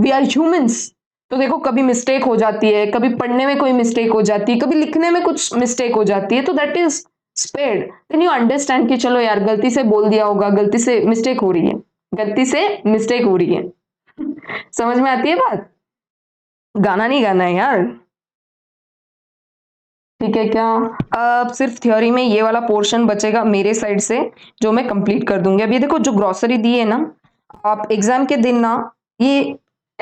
We are humans. तो देखो कभी मिस्टेक हो जाती है, कभी पढ़ने में कोई मिस्टेक हो जाती है, कभी लिखने में कुछ मिस्टेक हो जाती है, तो that is sped. Then you understand कि चलो यार गलती से बोल दिया होगा, गलती से मिस्टेक हो रही है, गलती से मिस्टेक हो रही है। समझ में आती है बात? गाना नहीं गाना है यार, ठीक है क्या? अब सिर्फ थ्योरी में ये वाला पोर्शन बचेगा मेरे साइड से, जो मैं कंप्लीट कर दूंगी। अब ये देखो जो ग्रोसरी दी है ना, आप एग्जाम के दिन ना, ये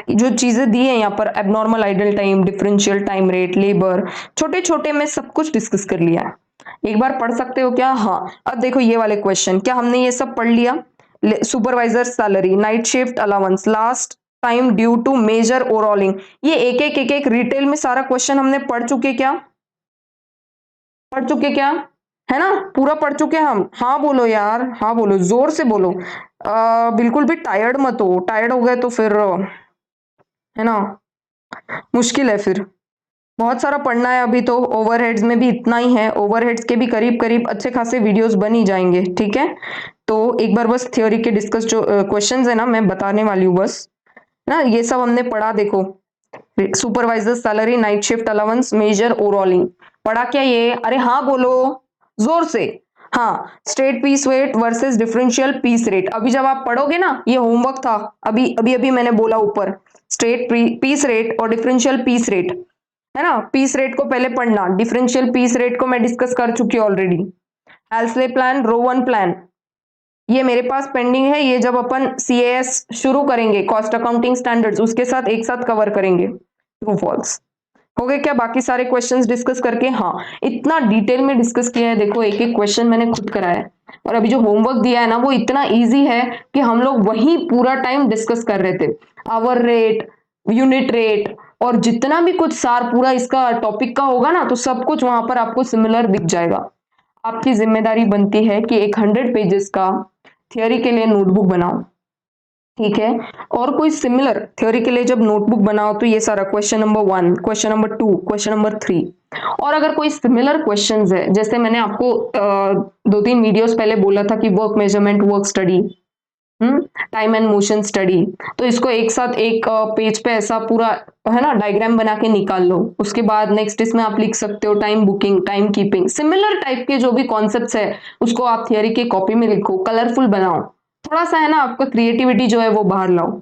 जो चीजें दी है यहाँ पर, abnormal idle time, differential time rate, labour, छोटे छोटे में सब कुछ डिस्कस कर लिया है। एक बार पढ़ सकते हो क्या? हाँ। अब देखो ये वाले क्वेश्चन, क्या हमने ये सब पढ़ लिया? Supervisor salary, night shift allowance, last time due to major overhauling, ये एक एक डिटेल में सारा क्वेश्चन हमने पढ़ चुके क्या? पढ़ चुके क्या? है ना, पूरा पढ़ चुके हम। हाँ बोलो यार, हाँ बोलो, जोर से बोलो। बिल्कुल भी टायर्ड मत हो, टायर्ड हो गए तो फिर है ना मुश्किल है फिर। बहुत सारा पढ़ना है अभी तो, ओवरहेड्स में भी इतना ही है, ओवरहेड्स के भी करीब करीब अच्छे खासे वीडियोस बन ही जाएंगे। ठीक है, तो एक बार बस थ्योरी के डिस्कस जो क्वेश्चंस है ना मैं बताने वाली हूँ बस ना, ये सब हमने पढ़ा। देखो supervisor salary, night shift allowance, major overhauling, पढ़ा क्या ये? अरे हाँ बोलो जोर से। हाँ, straight piece rate versus differential piece rate, अभी जब आप पढ़ोगे ना, ये होमवर्क था, अभी अभी अभी मैंने बोला ऊपर, स्ट्रेट पीस रेट और डिफरेंशियल पीस रेट, है ना? पीस रेट को पहले पढ़ना, डिफरेंशियल पीस रेट को मैं डिस्कस कर चुकी हूँ ऑलरेडी। हेल्सले प्लान, रोवन प्लान, ये मेरे पास पेंडिंग है, ये जब अपन CAS शुरू करेंगे, कॉस्ट अकाउंटिंग स्टैंडर्ड्स, उसके साथ एक साथ कवर करेंगे। ट्रू फॉल्स हो गए क्या बाकी सारे क्वेश्चंस डिस्कस करके? हाँ, इतना डिटेल में डिस्कस किया है, देखो एक एक क्वेश्चन मैंने खुद कराया है, और अभी जो होमवर्क दिया है ना वो इतना इजी है कि हम लोग वही पूरा टाइम डिस्कस कर रहे थे। आवर रेट, यूनिट रेट, और जितना भी कुछ सार पूरा इसका टॉपिक का होगा ना, तो सब कुछ वहां पर आपको सिमिलर दिख जाएगा। आपकी जिम्मेदारी बनती है कि एक 100 पेजेस का थियोरी के लिए नोटबुक बनाओ। ठीक है, और कोई सिमिलर थ्योरी के लिए जब नोटबुक बनाओ तो ये सारा question number 1, question number 2, question number 3, और अगर कोई सिमिलर क्वेश्चंस है, जैसे मैंने आपको 2-3 वीडियोस पहले बोला था कि work measurement, work study, time and motion study, तो इसको एक साथ एक पेज पे ऐसा पूरा है ना डायग्राम बना के निकाल लो। उसके बाद नेक्स्ट इसमें आप लिख सकते हो time booking, time keeping, similar type के जो भी कॉन्सेप्ट्स है उसको आप थियरी के कॉपी में लिखो, कलरफुल बनाओ, थोड़ा सा है ना आपका क्रिएटिविटी जो है वो बाहर लाओ।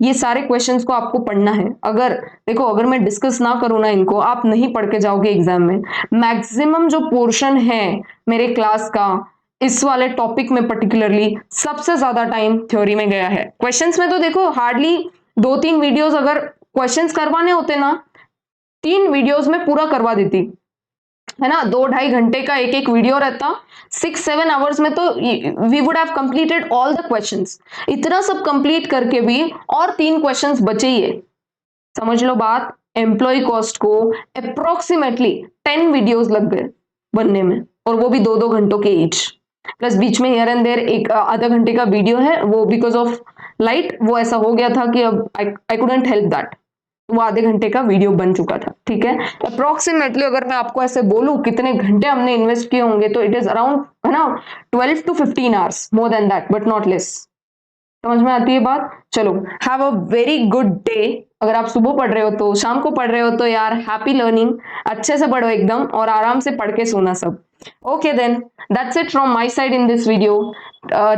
ये सारे क्वेश्चंस को आपको पढ़ना है। अगर देखो अगर मैं डिस्कस ना करूँ ना इनको, आप नहीं पढ़ के जाओगे एग्जाम में। मैक्सिमम जो पोर्शन है मेरे क्लास का इस वाले टॉपिक में पर्टिकुलरली, सबसे ज्यादा टाइम थ्योरी में गया है। क्वेश्चंस में तो देखो हार्डली 2-3 वीडियोस अगर क्वेश्चंस करवाने होते ना, 3 वीडियोस में पूरा करवा देती, है ना। 2-2.5 घंटे का एक एक वीडियो रहता, 6-7 आवर्स में तो we would have completed all the questions. इतना सब कंप्लीट करके भी और 3 क्वेश्चंस बचे ही है। समझ लो बात, एम्प्लॉय कॉस्ट को अप्रोक्सीमेटली 10 वीडियोस लग गए बनने में, और वो भी 2-2 घंटों के ईच, प्लस बीच में हियर एंड देयर एक आधा घंटे का वीडियो है, वो बिकॉज ऑफ लाइट वो ऐसा हो गया था कि अब आई कुडंट हेल्प दैट, वो आधे घंटे का वीडियो बन चुका था। ठीक है, अप्रोक्सीमेटली अगर मैं आपको ऐसे बोलूं कितने घंटे हमने इन्वेस्ट किए होंगे, तो इट इज अराउंड है ना 12 to 15 hours, more than that but not less. समझ में आती है बात? चलो, have a very good day. अगर आप सुबह पढ़ रहे हो तो, शाम को पढ़ रहे हो तो यार हैप्पी लर्निंग, अच्छे से पढ़ो एकदम, और आराम से पढ़ के सोना सब। Okay then, that's it from my side in this video.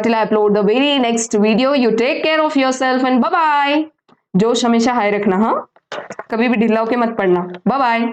Till I upload the very next video, you take care of yourself and bye bye. जोश हमेशा हाई रखना, हाँ, कभी भी ढीला होके मत पड़ना। Bye bye.